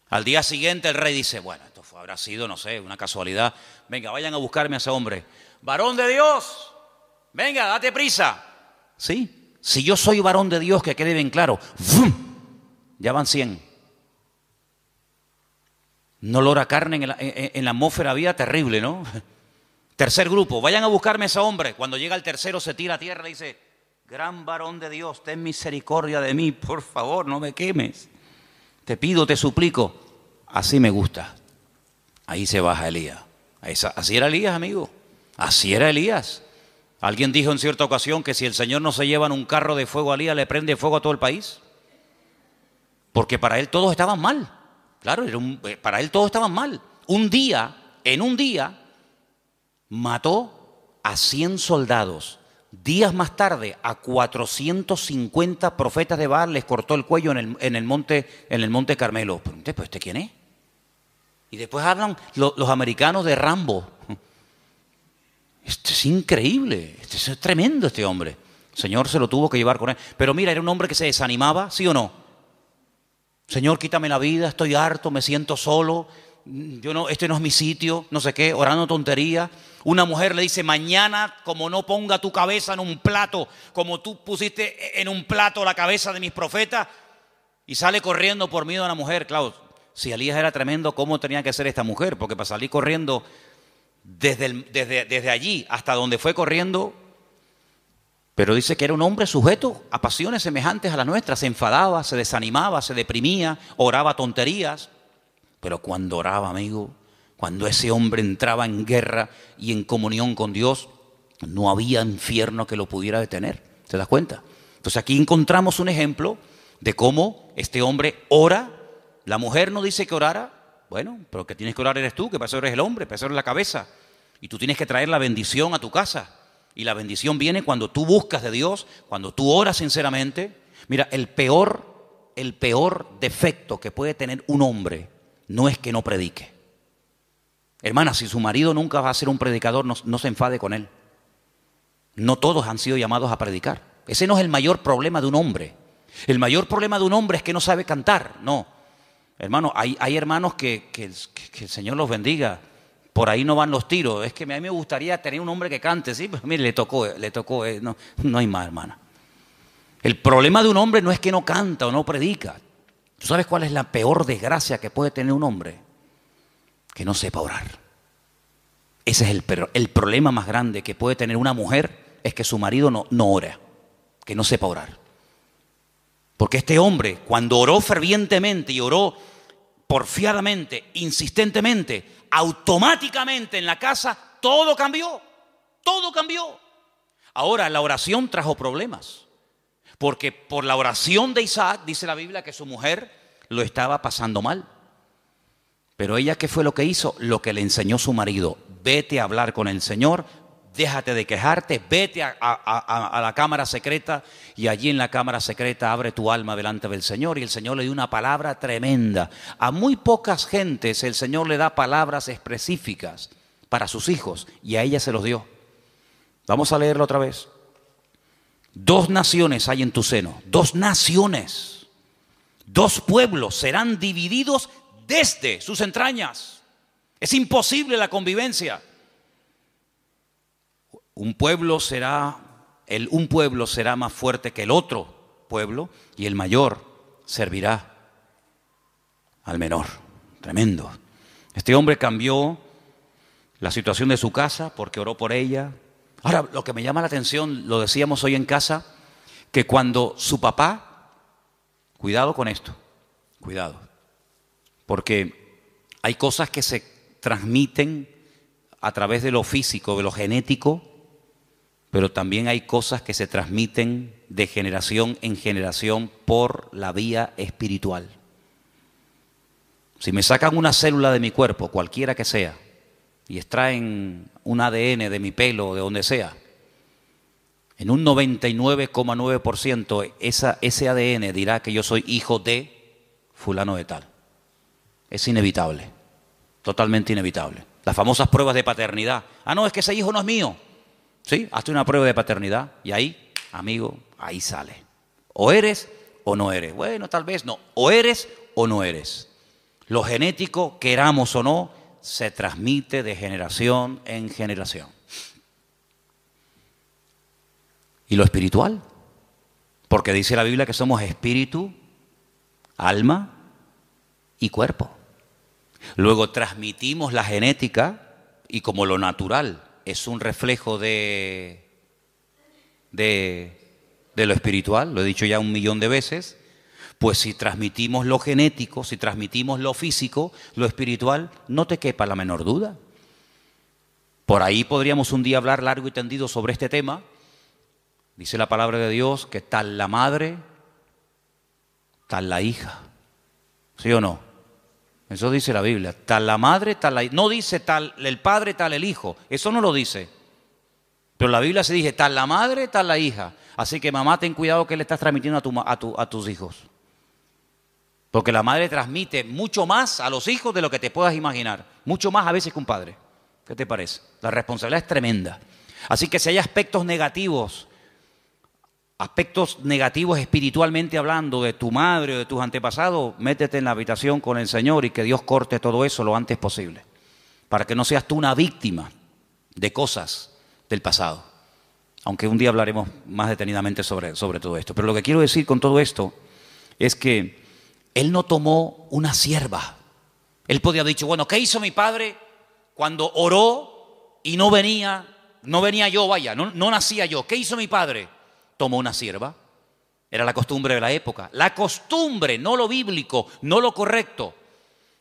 Al día siguiente el rey dice, bueno, esto habrá sido, no sé, una casualidad. Venga, vayan a buscarme a ese hombre. Varón de Dios, venga, date prisa. Sí, si yo soy varón de Dios, que quede bien claro, ¡fum! Ya van 100. No olor a carne en la atmósfera había terrible, ¿no? Tercer grupo, vayan a buscarme a ese hombre. Cuando llega el tercero se tira a tierra y dice, gran varón de Dios, ten misericordia de mí, por favor, no me quemes. Te pido, te suplico. Así me gusta. Ahí se baja Elías. Así era Elías, amigo. Así era Elías. Alguien dijo en cierta ocasión que si el Señor no se lleva en un carro de fuego a Elías, le prende fuego a todo el país. Porque para él todos estaban mal. Claro, para él todos estaban mal. En un día, mató a 100 soldados. Días más tarde, a 450 profetas de Baal les cortó el cuello en el monte Carmelo. ¿Pero este quién es? Y después hablan los americanos de Rambo. Esto es increíble, esto es tremendo este hombre. El Señor se lo tuvo que llevar con él. Pero mira, era un hombre que se desanimaba, ¿sí o no? Señor, quítame la vida, estoy harto, me siento solo, este no es mi sitio, no sé qué, orando tontería. Una mujer le dice, mañana como no ponga tu cabeza en un plato, como tú pusiste en un plato la cabeza de mis profetas, y sale corriendo por miedo a la mujer. Claro, si Elías era tremendo, ¿cómo tenía que ser esta mujer? Porque para salir corriendo desde allí hasta donde fue corriendo. Pero dice que era un hombre sujeto a pasiones semejantes a las nuestras. Se enfadaba, se desanimaba, se deprimía, oraba tonterías. Pero cuando oraba, amigo, cuando ese hombre entraba en guerra y en comunión con Dios, no había infierno que lo pudiera detener. ¿Te das cuenta? Entonces aquí encontramos un ejemplo de cómo este hombre ora. La mujer no dice que orara. Bueno, pero que tienes que orar eres tú, que para eso eres el hombre, para eso eres la cabeza. Y tú tienes que traer la bendición a tu casa. Y la bendición viene cuando tú buscas de Dios, cuando tú oras sinceramente. Mira, el peor defecto que puede tener un hombre no es que no predique. Hermana, si su marido nunca va a ser un predicador, no se enfade con él. No todos han sido llamados a predicar. Ese no es el mayor problema de un hombre. El mayor problema de un hombre es que no sabe cantar. No, hermano, hay hermanos que el Señor los bendiga. Por ahí no van los tiros. Es que a mí me gustaría tener un hombre que cante, ¿sí? Pues mire, le tocó, no, no hay más, hermana. El problema de un hombre no es que no canta o no predica. ¿Tú sabes cuál es la peor desgracia que puede tener un hombre? Que no sepa orar. Ese es el problema más grande que puede tener una mujer, es que su marido no ora, que no sepa orar. Porque este hombre, cuando oró fervientemente y oró porfiadamente, insistentemente, automáticamente en la casa, todo cambió, todo cambió. Ahora, la oración trajo problemas, porque por la oración de Isaac, dice la Biblia, que su mujer lo estaba pasando mal. Pero ella, ¿qué fue lo que hizo? Lo que le enseñó su marido: vete a hablar con el Señor, déjate de quejarte, vete a la cámara secreta, y allí en la cámara secreta abre tu alma delante del Señor. Y el Señor le dio una palabra tremenda. A muy pocas gentes el Señor le da palabras específicas para sus hijos, y a ella se los dio. Vamos a leerlo otra vez. 2 naciones hay en tu seno, 2 naciones, 2 pueblos serán divididos desde sus entrañas. Es imposible la convivencia. Un pueblo será más fuerte que el otro pueblo, y el mayor servirá al menor. Tremendo. Este hombre cambió la situación de su casa porque oró por ella. Ahora, lo que me llama la atención, lo decíamos hoy en casa, que cuando su papá, cuidado con esto, cuidado, porque hay cosas que se transmiten a través de lo físico, de lo genético, pero también hay cosas que se transmiten de generación en generación por la vía espiritual. Si me sacan una célula de mi cuerpo, cualquiera que sea, y extraen un ADN de mi pelo, de donde sea, en un 99,9% ese ADN dirá que yo soy hijo de fulano de tal. Es inevitable, totalmente inevitable. Las famosas pruebas de paternidad. Ah, no, es que ese hijo no es mío. Sí, hazte una prueba de paternidad y ahí, amigo, ahí sale. O eres o no eres. Bueno, tal vez no. O eres o no eres. Lo genético, queramos o no, se transmite de generación en generación. ¿Y lo espiritual? Porque dice la Biblia que somos espíritu, alma y cuerpo. Luego transmitimos la genética, y como lo natural es un reflejo de lo espiritual, lo he dicho ya 1.000.000 de veces, pues si transmitimos lo genético, si transmitimos lo físico, lo espiritual, no te quepa la menor duda. Por ahí podríamos un día hablar largo y tendido sobre este tema. Dice la palabra de Dios que tal la madre, tal la hija. ¿Sí o no? Eso dice la Biblia. Tal la madre, tal la hija. No dice tal el padre, tal el hijo. Eso no lo dice. Pero la Biblia se dice tal la madre, tal la hija. Así que mamá, ten cuidado que le estás transmitiendo a tus hijos. Porque la madre transmite mucho más a los hijos de lo que te puedas imaginar. Mucho más a veces que un padre. ¿Qué te parece? La responsabilidad es tremenda. Así que si hay aspectos negativos espiritualmente hablando de tu madre o de tus antepasados, métete en la habitación con el Señor y que Dios corte todo eso lo antes posible. Para que no seas tú una víctima de cosas del pasado. Aunque un día hablaremos más detenidamente sobre todo esto. Pero lo que quiero decir con todo esto es que él no tomó una sierva. Él podía haber dicho, bueno, ¿qué hizo mi padre cuando oró y no venía yo, vaya, no nacía yo? ¿Qué hizo mi padre? Tomó una sierva. Era la costumbre de la época. La costumbre, no lo bíblico, no lo correcto.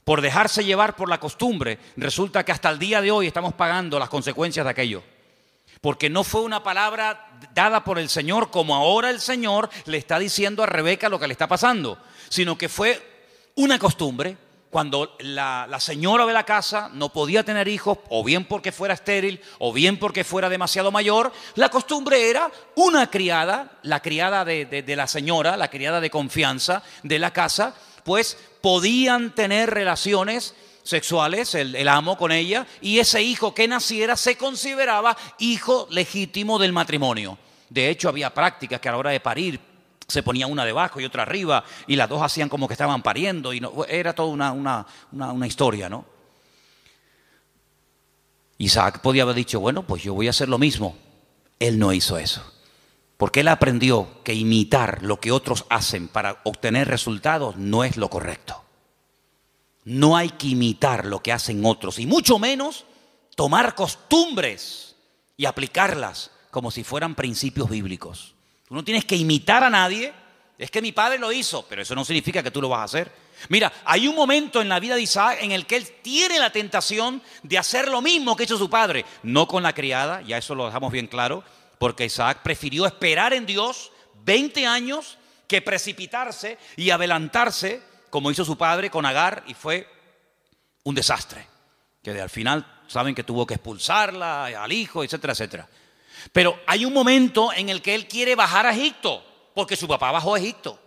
Por dejarse llevar por la costumbre, resulta que hasta el día de hoy estamos pagando las consecuencias de aquello. Porque no fue una palabra dada por el Señor, como ahora el Señor le está diciendo a Rebeca lo que le está pasando, sino que fue una costumbre. Cuando la señora de la casa no podía tener hijos, o bien porque fuera estéril, o bien porque fuera demasiado mayor, la costumbre era una criada, la criada de la señora, la criada de confianza de la casa, pues podían tener relaciones sexuales, el amo con ella, y ese hijo que naciera se consideraba hijo legítimo del matrimonio. De hecho, había prácticas que a la hora de parir se ponía una debajo y otra arriba, y las dos hacían como que estaban pariendo, y no, era toda una historia, ¿no? Isaac podía haber dicho, bueno, pues yo voy a hacer lo mismo. Él no hizo eso. Porque él aprendió que imitar lo que otros hacen para obtener resultados no es lo correcto. No hay que imitar lo que hacen otros y mucho menos tomar costumbres y aplicarlas como si fueran principios bíblicos. Tú no tienes que imitar a nadie. Es que mi padre lo hizo, pero eso no significa que tú lo vas a hacer. Mira, hay un momento en la vida de Isaac en el que él tiene la tentación de hacer lo mismo que hizo su padre. No con la criada, ya eso lo dejamos bien claro, porque Isaac prefirió esperar en Dios 20 años que precipitarse y adelantarse como hizo su padre con Agar, y fue un desastre. Que al final saben que tuvo que expulsarla al hijo, etcétera, etcétera. Pero hay un momento en el que él quiere bajar a Egipto, porque su papá bajó a Egipto.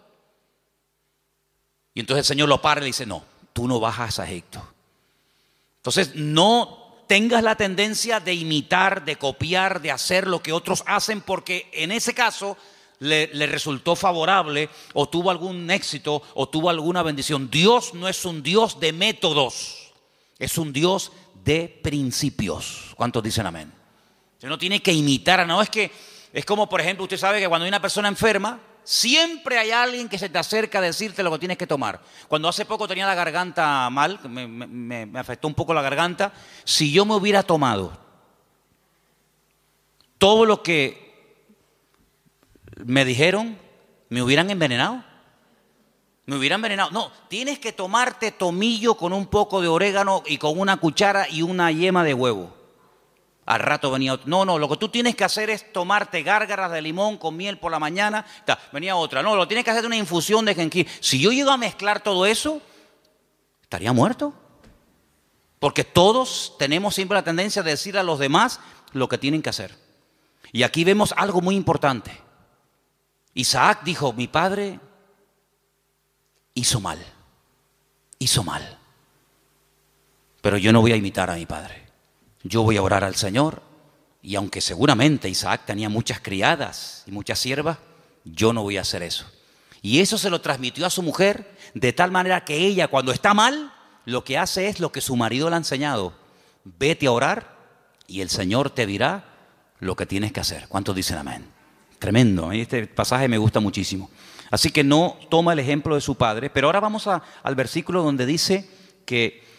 Y entonces el Señor lo para y le dice, no, tú no bajas a Egipto. Entonces no tengas la tendencia de imitar, de copiar, de hacer lo que otros hacen, porque en ese caso le resultó favorable o tuvo algún éxito o tuvo alguna bendición. Dios no es un Dios de métodos, es un Dios de principios. ¿Cuántos dicen amén? Usted no tiene que imitar a nadie. Es que es como, por ejemplo, usted sabe que cuando hay una persona enferma, siempre hay alguien que se te acerca a decirte lo que tienes que tomar. Cuando hace poco tenía la garganta mal, me afectó un poco la garganta, si yo me hubiera tomado todo lo que me dijeron, me hubieran envenenado. Me hubieran envenenado. No, tienes que tomarte tomillo con un poco de orégano y con una cuchara y una yema de huevo. Al rato venía otro. No, lo que tú tienes que hacer es tomarte gárgaras de limón con miel por la mañana. Venía otra. No, lo tienes que hacer de una infusión de jengibre. Si yo llego a mezclar todo eso, estaría muerto. Porque todos tenemos siempre la tendencia de decir a los demás lo que tienen que hacer. Y aquí vemos algo muy importante. Isaac dijo, mi padre hizo mal. Pero yo no voy a imitar a mi padre. Yo voy a orar al Señor, y aunque seguramente Isaac tenía muchas criadas y muchas siervas, yo no voy a hacer eso. Y eso se lo transmitió a su mujer, de tal manera que ella, cuando está mal, lo que hace es lo que su marido le ha enseñado. Vete a orar y el Señor te dirá lo que tienes que hacer. ¿Cuántos dicen amén? Tremendo, este pasaje me gusta muchísimo. Así que no toma el ejemplo de su padre, pero ahora vamos al versículo donde dice que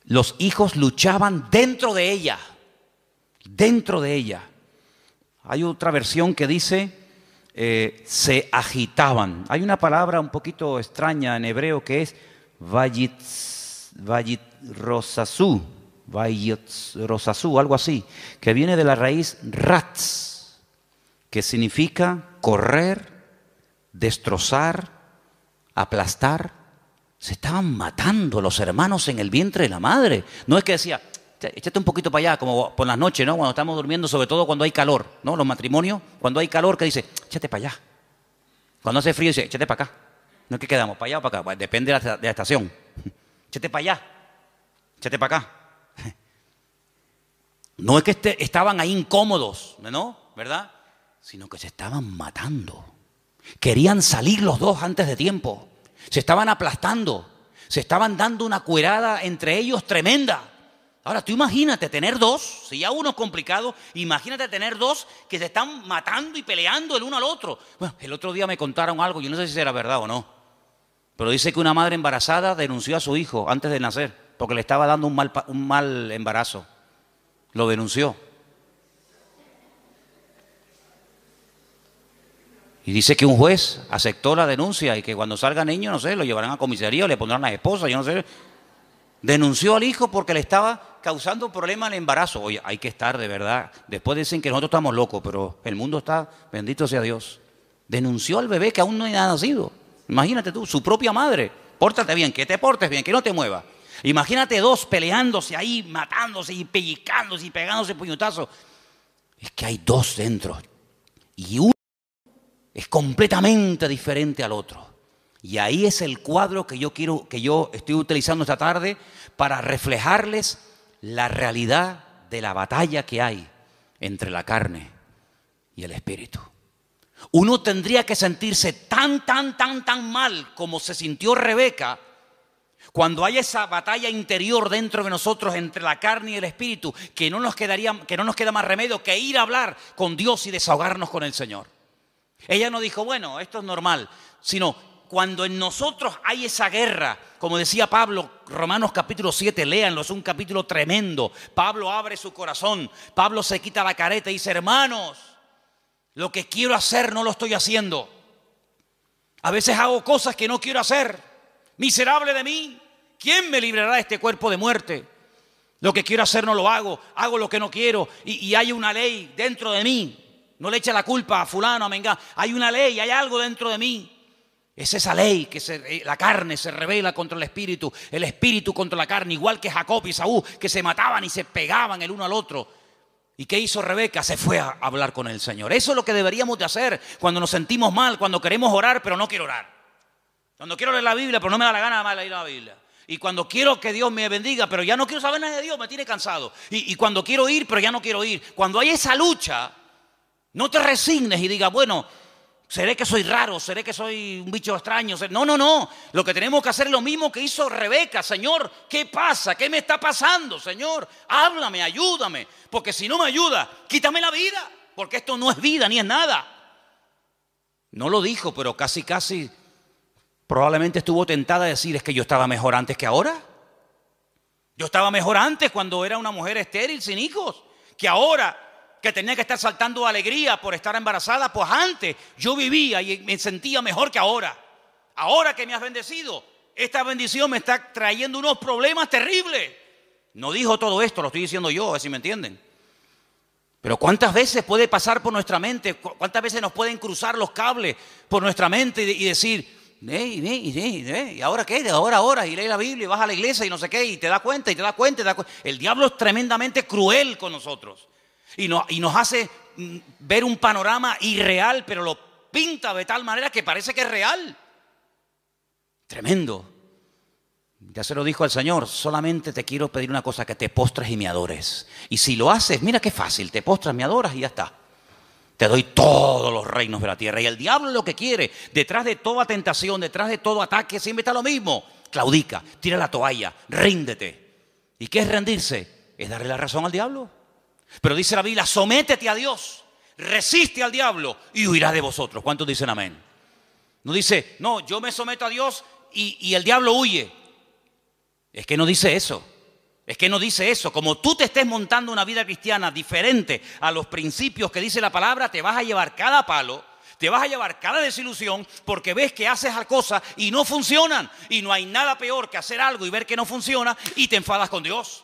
los hijos luchaban dentro de ella. Dentro de ella. Hay otra versión que dice se agitaban. Hay una palabra un poquito extraña en hebreo que es vayitrosasú, algo así, que viene de la raíz ratz, que significa correr, destrozar, aplastar. Se estaban matando los hermanos en el vientre de la madre. No es que decía, échate un poquito para allá, como por las noches, ¿no? Cuando estamos durmiendo, sobre todo cuando hay calor, ¿no? Los matrimonios, cuando hay calor, que dice, échate para allá. Cuando hace frío, dice, échate para acá. No es que quedamos, para allá o para acá, depende de la estación. Échate para allá, échate para acá. No es que estaban ahí incómodos, ¿no? ¿Verdad? Sino que se estaban matando. Querían salir los dos antes de tiempo. Se estaban aplastando, se estaban dando una cuerada entre ellos tremenda. Ahora tú imagínate tener dos, si ya uno es complicado, imagínate tener dos que se están matando y peleando el uno al otro. Bueno, el otro día me contaron algo, yo no sé si será verdad o no, pero dice que una madre embarazada denunció a su hijo antes de nacer porque le estaba dando un mal embarazo. Lo denunció. Y dice que un juez aceptó la denuncia y que cuando salga niño, no sé, lo llevarán a comisaría o le pondrán las esposas, yo no sé. Denunció al hijo porque le estaba causando problemas al embarazo. Oye, hay que estar de verdad. Después dicen que nosotros estamos locos, pero el mundo está, bendito sea Dios. Denunció al bebé que aún no ha nacido. Imagínate tú, su propia madre. Pórtate bien, que te portes bien, que no te muevas. Imagínate dos peleándose ahí, matándose y pellizcándose y pegándose puñetazos. Es que hay dos dentro. Y uno es completamente diferente al otro. Y ahí es el cuadro que yo estoy utilizando esta tarde para reflejarles la realidad de la batalla que hay entre la carne y el espíritu. Uno tendría que sentirse tan mal como se sintió Rebeca Cuando hay esa batalla interior dentro de nosotros entre la carne y el espíritu, que no nos queda más remedio que ir a hablar con Dios y desahogarnos con el Señor. Ella no dijo, bueno, esto es normal, sino cuando en nosotros hay esa guerra, como decía Pablo, Romanos capítulo 7, léanlo, es un capítulo tremendo. Pablo abre su corazón, Pablo se quita la careta y dice, hermanos, lo que quiero hacer no lo estoy haciendo. A veces hago cosas que no quiero hacer. Miserable de mí, ¿quién me librará de este cuerpo de muerte? Lo que quiero hacer no lo hago lo que no quiero y hay una ley dentro de mí. No le eche la culpa a fulano, a mengano. Hay una ley, hay algo dentro de mí. Es esa ley que la carne se rebela contra el espíritu contra la carne, igual que Jacob y Esaú, que se mataban y se pegaban el uno al otro. ¿Y qué hizo Rebeca? Se fue a hablar con el Señor. Eso es lo que deberíamos de hacer cuando nos sentimos mal, cuando queremos orar pero no quiero orar. Cuando quiero leer la Biblia, pero no me da la gana de leer la Biblia. Y cuando quiero que Dios me bendiga, pero ya no quiero saber nada de Dios, me tiene cansado. Y cuando quiero ir, pero ya no quiero ir. Cuando hay esa lucha, no te resignes y digas, bueno, seré que soy raro, seré que soy un bicho extraño. No. Lo que tenemos que hacer es lo mismo que hizo Rebeca. Señor, ¿qué pasa? ¿Qué me está pasando, Señor? Háblame, ayúdame. Porque si no me ayuda, quítame la vida. Porque esto no es vida ni es nada. No lo dijo, pero casi probablemente estuvo tentada a decir, es que yo estaba mejor antes que ahora. Yo estaba mejor antes cuando era una mujer estéril, sin hijos, que ahora que tenía que estar saltando de alegría por estar embarazada, pues antes yo vivía y me sentía mejor que ahora. Ahora que me has bendecido, esta bendición me está trayendo unos problemas terribles. No dijo todo esto, lo estoy diciendo yo, a ver si me entienden. Pero ¿cuántas veces puede pasar por nuestra mente? ¿Cuántas veces nos pueden cruzar los cables por nuestra mente y decir, ¿y ahora qué? Ahora, y lee la Biblia y vas a la iglesia y no sé qué, y te das cuenta. El diablo es tremendamente cruel con nosotros y nos hace ver un panorama irreal, pero lo pinta de tal manera que parece que es real. Tremendo. Ya se lo dijo al Señor, solamente te quiero pedir una cosa, que te postres y me adores. Y si lo haces, mira qué fácil, te postras, me adoras y ya está. Te doy todos los reinos de la tierra. Y el diablo lo que quiere, detrás de toda tentación, detrás de todo ataque, siempre está lo mismo. Claudica, tira la toalla, ríndete. ¿Y qué es rendirse? Es darle la razón al diablo. Pero dice la Biblia, sométete a Dios, resiste al diablo y huirá de vosotros. ¿Cuántos dicen amén? No dice, no, yo me someto a Dios y el diablo huye. Es que no dice eso. Es que no dice eso. Como tú te estés montando una vida cristiana diferente a los principios que dice la palabra, te vas a llevar cada palo, te vas a llevar cada desilusión, porque ves que haces cosas y no funcionan. Y no hay nada peor que hacer algo y ver que no funciona y te enfadas con Dios.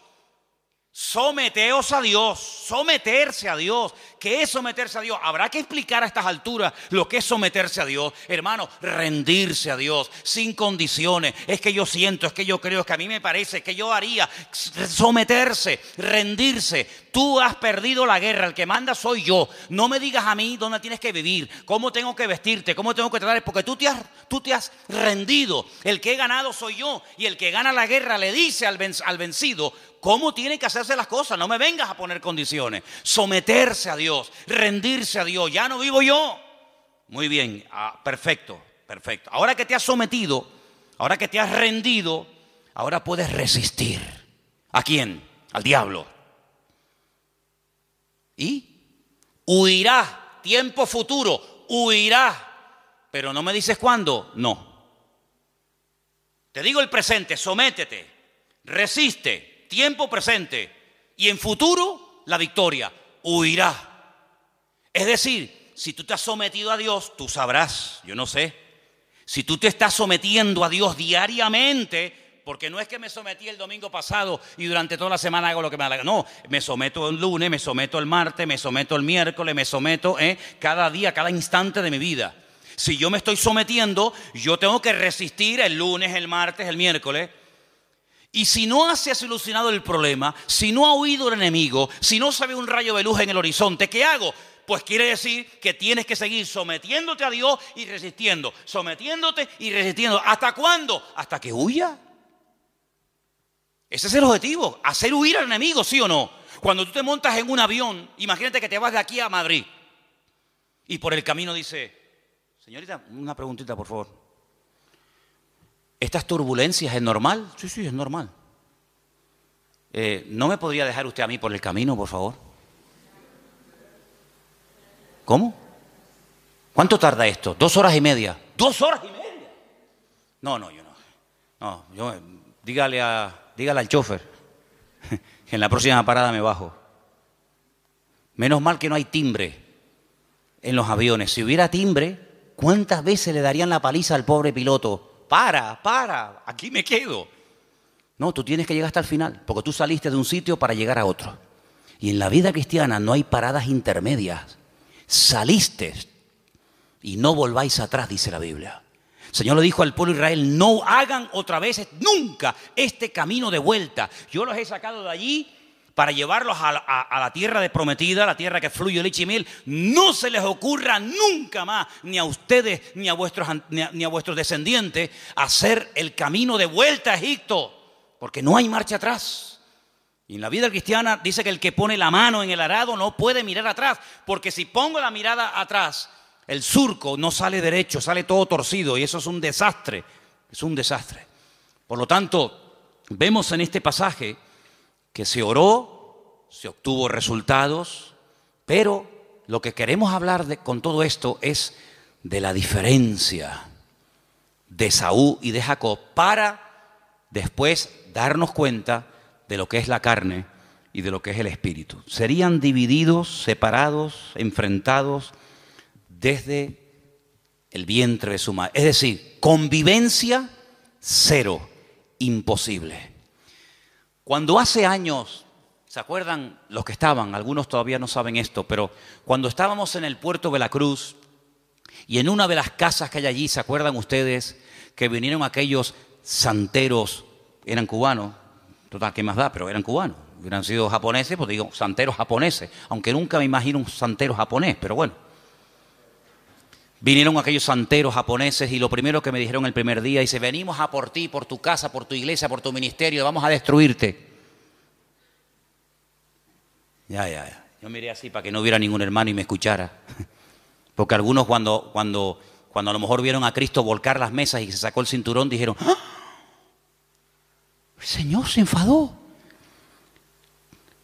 Someteos a Dios, someterse a Dios. ¿Qué es someterse a Dios? Habrá que explicar a estas alturas lo que es someterse a Dios. Hermano, rendirse a Dios sin condiciones. Es que yo siento, es que yo creo, es que a mí me parece, es que yo haría. Someterse, rendirse. Tú has perdido la guerra, el que manda soy yo. No me digas a mí dónde tienes que vivir, cómo tengo que vestirte, cómo tengo que tratar, porque tú te has rendido. El que he ganado soy yo, y el que gana la guerra le dice al vencido cómo tienen que hacerse las cosas. No me vengas a poner condiciones. Someterse a Dios, rendirse a Dios. Ya no vivo yo. Muy bien, perfecto. Ahora que te has sometido, ahora que te has rendido, ahora puedes resistir. ¿A quién? Al diablo. Y huirá, tiempo futuro, huirá. Pero no me dices cuándo, no. Te digo el presente, sométete, resiste, tiempo presente. Y en futuro, la victoria, huirá. Es decir, si tú te has sometido a Dios, tú sabrás, yo no sé. Si tú te estás sometiendo a Dios diariamente, porque no es que me sometí el domingo pasado y durante toda la semana hago lo que me da la gana. No, me someto el lunes, me someto el martes, me someto el miércoles, me someto cada día, cada instante de mi vida. Si yo me estoy sometiendo, yo tengo que resistir el lunes, el martes, el miércoles. Y si no se ha solucionado el problema, si no ha huido el enemigo, si no se ve un rayo de luz en el horizonte, ¿qué hago? Pues quiere decir que tienes que seguir sometiéndote a Dios y resistiendo. Sometiéndote y resistiendo. ¿Hasta cuándo? Hasta que huya. Ese es el objetivo, hacer huir al enemigo, ¿sí o no? Cuando tú te montas en un avión, imagínate que te vas de aquí a Madrid y por el camino dice, señorita, una preguntita por favor. ¿Estas turbulencias es normal? Sí, sí, es normal. ¿No me podría dejar usted a mí por el camino, por favor? ¿Cómo? ¿Cuánto tarda esto? 2 horas y media. ¿2 horas y media? No, yo no. No, dígale al chofer que en la próxima parada me bajo. Menos mal que no hay timbre en los aviones. Si hubiera timbre, ¿cuántas veces le darían la paliza al pobre piloto? Para, aquí me quedo. No, tú tienes que llegar hasta el final, porque tú saliste de un sitio para llegar a otro. Y en la vida cristiana no hay paradas intermedias. Saliste y no volváis atrás, dice la Biblia. El Señor le dijo al pueblo de Israel, no hagan otra vez nunca este camino de vuelta. Yo los he sacado de allí para llevarlos a la tierra de prometida, la tierra que fluye leche y miel. No se les ocurra nunca más, ni a ustedes, ni a vuestros descendientes, hacer el camino de vuelta a Egipto, porque no hay marcha atrás. Y en la vida cristiana dice que el que pone la mano en el arado no puede mirar atrás, porque si pongo la mirada atrás, el surco no sale derecho, sale todo torcido, y eso es un desastre, es un desastre. Por lo tanto, vemos en este pasaje que se oró, se obtuvo resultados, pero lo que queremos hablar con todo esto es de la diferencia de Esaú y de Jacob, para después darnos cuenta de lo que es la carne y de lo que es el espíritu. Serían divididos, separados, enfrentados desde el vientre de su madre. Es decir, convivencia cero, imposible. Cuando hace años, ¿se acuerdan los que estaban? Algunos todavía no saben esto, pero cuando estábamos en el puerto de la Cruz y en una de las casas que hay allí, ¿se acuerdan ustedes que vinieron aquellos santeros? Eran cubanos, total, ¿qué más da? Pero eran cubanos. Hubieran sido japoneses, pues digo, santeros japoneses, aunque nunca me imagino un santero japonés, pero bueno. Vinieron aquellos santeros japoneses y lo primero que me dijeron el primer día, dice, venimos a por ti, por tu casa, por tu iglesia, por tu ministerio, vamos a destruirte. Ya. Yo miré así para que no hubiera ningún hermano y me escuchara. Porque algunos cuando a lo mejor vieron a Cristo volcar las mesas y se sacó el cinturón, dijeron, ¡ah! El Señor se enfadó.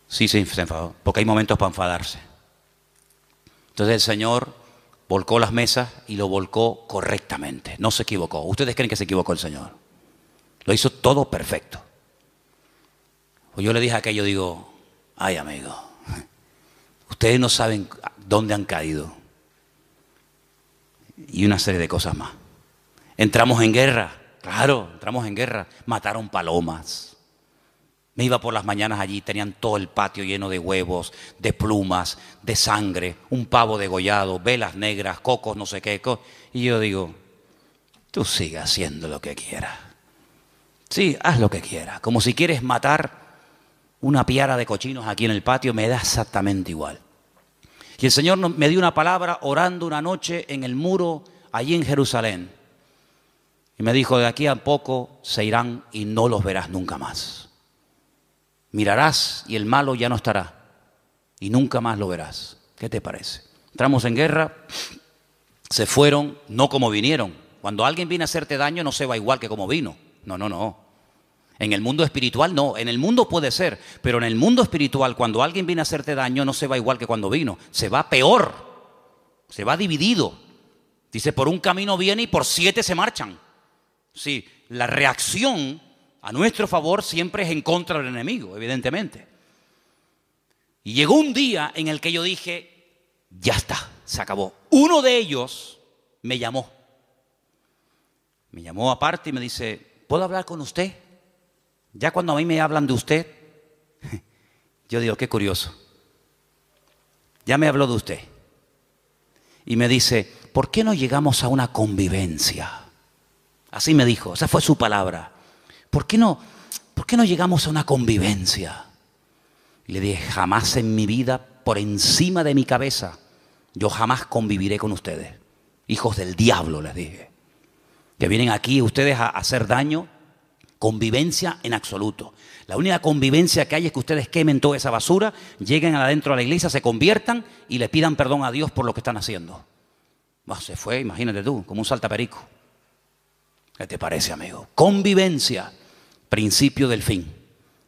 Sí, se enfadó, porque hay momentos para enfadarse. Entonces el Señor volcó las mesas y lo volcó correctamente. No se equivocó. ¿Ustedes creen que se equivocó el Señor? Lo hizo todo perfecto. Pues yo le dije a aquello, digo, ay amigo, ustedes no saben dónde han caído. Y una serie de cosas más. Entramos en guerra. Claro, entramos en guerra. Mataron palomas. Me iba por las mañanas allí, tenían todo el patio lleno de huevos, de plumas, de sangre, un pavo degollado, velas negras, cocos, no sé qué. Y yo digo, tú sigue haciendo lo que quieras. Sí, haz lo que quieras. Como si quieres matar una piara de cochinos aquí en el patio, me da exactamente igual. Y el Señor me dio una palabra orando una noche en el muro allí en Jerusalén. Y me dijo, de aquí a poco se irán y no los verás nunca más. Mirarás y el malo ya no estará. Y nunca más lo verás. ¿Qué te parece? Entramos en guerra, se fueron, no como vinieron. Cuando alguien viene a hacerte daño no se va igual que como vino. No. En el mundo espiritual no. En el mundo puede ser. Pero en el mundo espiritual, cuando alguien viene a hacerte daño no se va igual que cuando vino. Se va peor. Se va dividido. Dice, por un camino viene y por 7 se marchan. Sí, la reacción a nuestro favor siempre es en contra del enemigo, evidentemente. Y llegó un día en el que yo dije, ya está, se acabó. Uno de ellos me llamó. Me llamó aparte y me dice, ¿puedo hablar con usted? Ya cuando a mí me hablan de usted, yo digo, qué curioso. Ya me habló de usted. Y me dice, ¿por qué no llegamos a una convivencia? Así me dijo, esa fue su palabra. ¿Por qué no llegamos a una convivencia? Y le dije, jamás en mi vida, por encima de mi cabeza, yo jamás conviviré con ustedes. Hijos del diablo, les dije. Que vienen aquí ustedes a hacer daño. Convivencia en absoluto. La única convivencia que hay es que ustedes quemen toda esa basura, lleguen adentro a la iglesia, se conviertan y le pidan perdón a Dios por lo que están haciendo. Se fue, imagínate tú, como un saltaperico. ¿Qué te parece, amigo? Convivencia, principio del fin.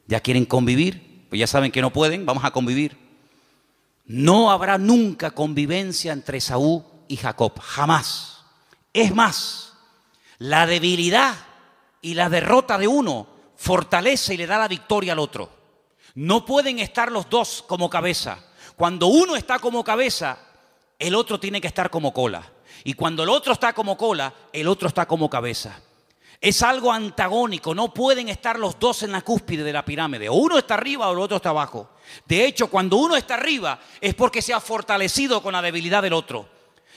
¿Ya quieren convivir? Pues ya saben que no pueden, vamos a convivir. No habrá nunca convivencia entre Esaú y Jacob, jamás. Es más, la debilidad y la derrota de uno fortalece y le da la victoria al otro. No pueden estar los dos como cabeza. Cuando uno está como cabeza, el otro tiene que estar como cola. Y cuando el otro está como cola, el otro está como cabeza. Es algo antagónico, no pueden estar los dos en la cúspide de la pirámide. O uno está arriba o el otro está abajo. De hecho, cuando uno está arriba es porque se ha fortalecido con la debilidad del otro.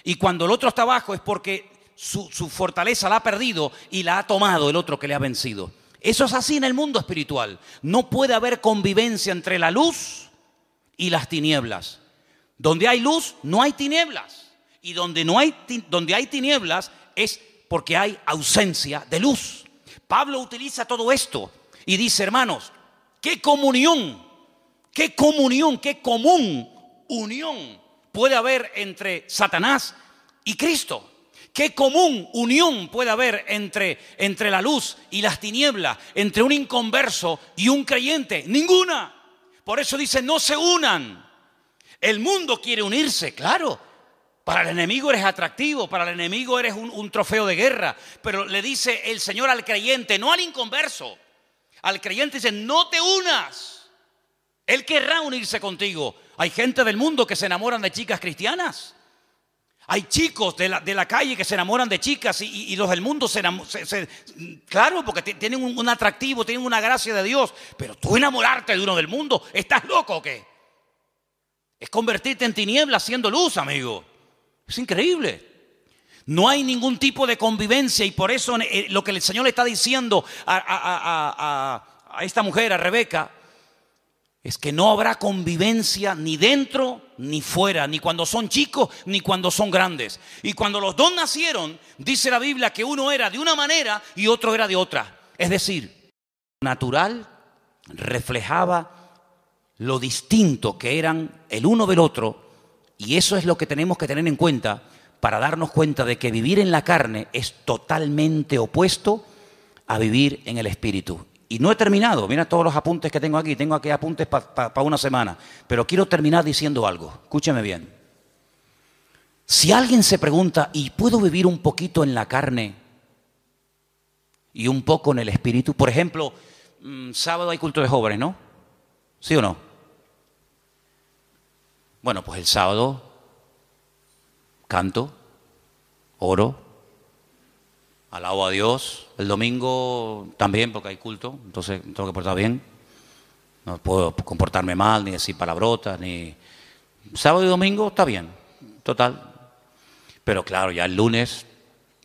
Y cuando el otro está abajo es porque su fortaleza la ha perdido y la ha tomado el otro que le ha vencido. Eso es así en el mundo espiritual. No puede haber convivencia entre la luz y las tinieblas. Donde hay luz, no hay tinieblas. Y donde hay tinieblas es porque hay ausencia de luz. Pablo utiliza todo esto y dice, hermanos, qué común unión puede haber entre Satanás y Cristo. Qué común unión puede haber entre la luz y las tinieblas, entre un inconverso y un creyente. Ninguna. Por eso dice, no se unan. El mundo quiere unirse, claro. Para el enemigo eres atractivo, para el enemigo eres un trofeo de guerra. Pero le dice el Señor al creyente, no al inconverso. Al creyente dice, no te unas. Él querrá unirse contigo. Hay gente del mundo que se enamoran de chicas cristianas. Hay chicos de la calle que se enamoran de chicas y los del mundo claro, porque tienen un atractivo, tienen una gracia de Dios. Pero tú enamorarte de uno del mundo, ¿estás loco o qué? Es convertirte en tinieblas siendo luz, amigo. Es increíble. No hay ningún tipo de convivencia y por eso lo que el Señor le está diciendo a esta mujer, a Rebeca, es que no habrá convivencia ni dentro ni fuera, ni cuando son chicos ni cuando son grandes. Y cuando los dos nacieron, dice la Biblia que uno era de una manera y otro era de otra. Es decir, natural reflejaba lo distinto que eran el uno del otro. Y eso es lo que tenemos que tener en cuenta para darnos cuenta de que vivir en la carne es totalmente opuesto a vivir en el espíritu. Y no he terminado, mira todos los apuntes que tengo aquí apuntes para una semana, pero quiero terminar diciendo algo, escúcheme bien. Si alguien se pregunta, ¿y puedo vivir un poquito en la carne y un poco en el espíritu? Por ejemplo, sábado hay culto de jóvenes, ¿no? ¿Sí o no? Bueno, pues el sábado canto, oro, alabo a Dios. El domingo también, porque hay culto, entonces tengo que portar bien. No puedo comportarme mal, ni decir palabrotas, ni... Sábado y domingo está bien, total. Pero claro, ya el lunes,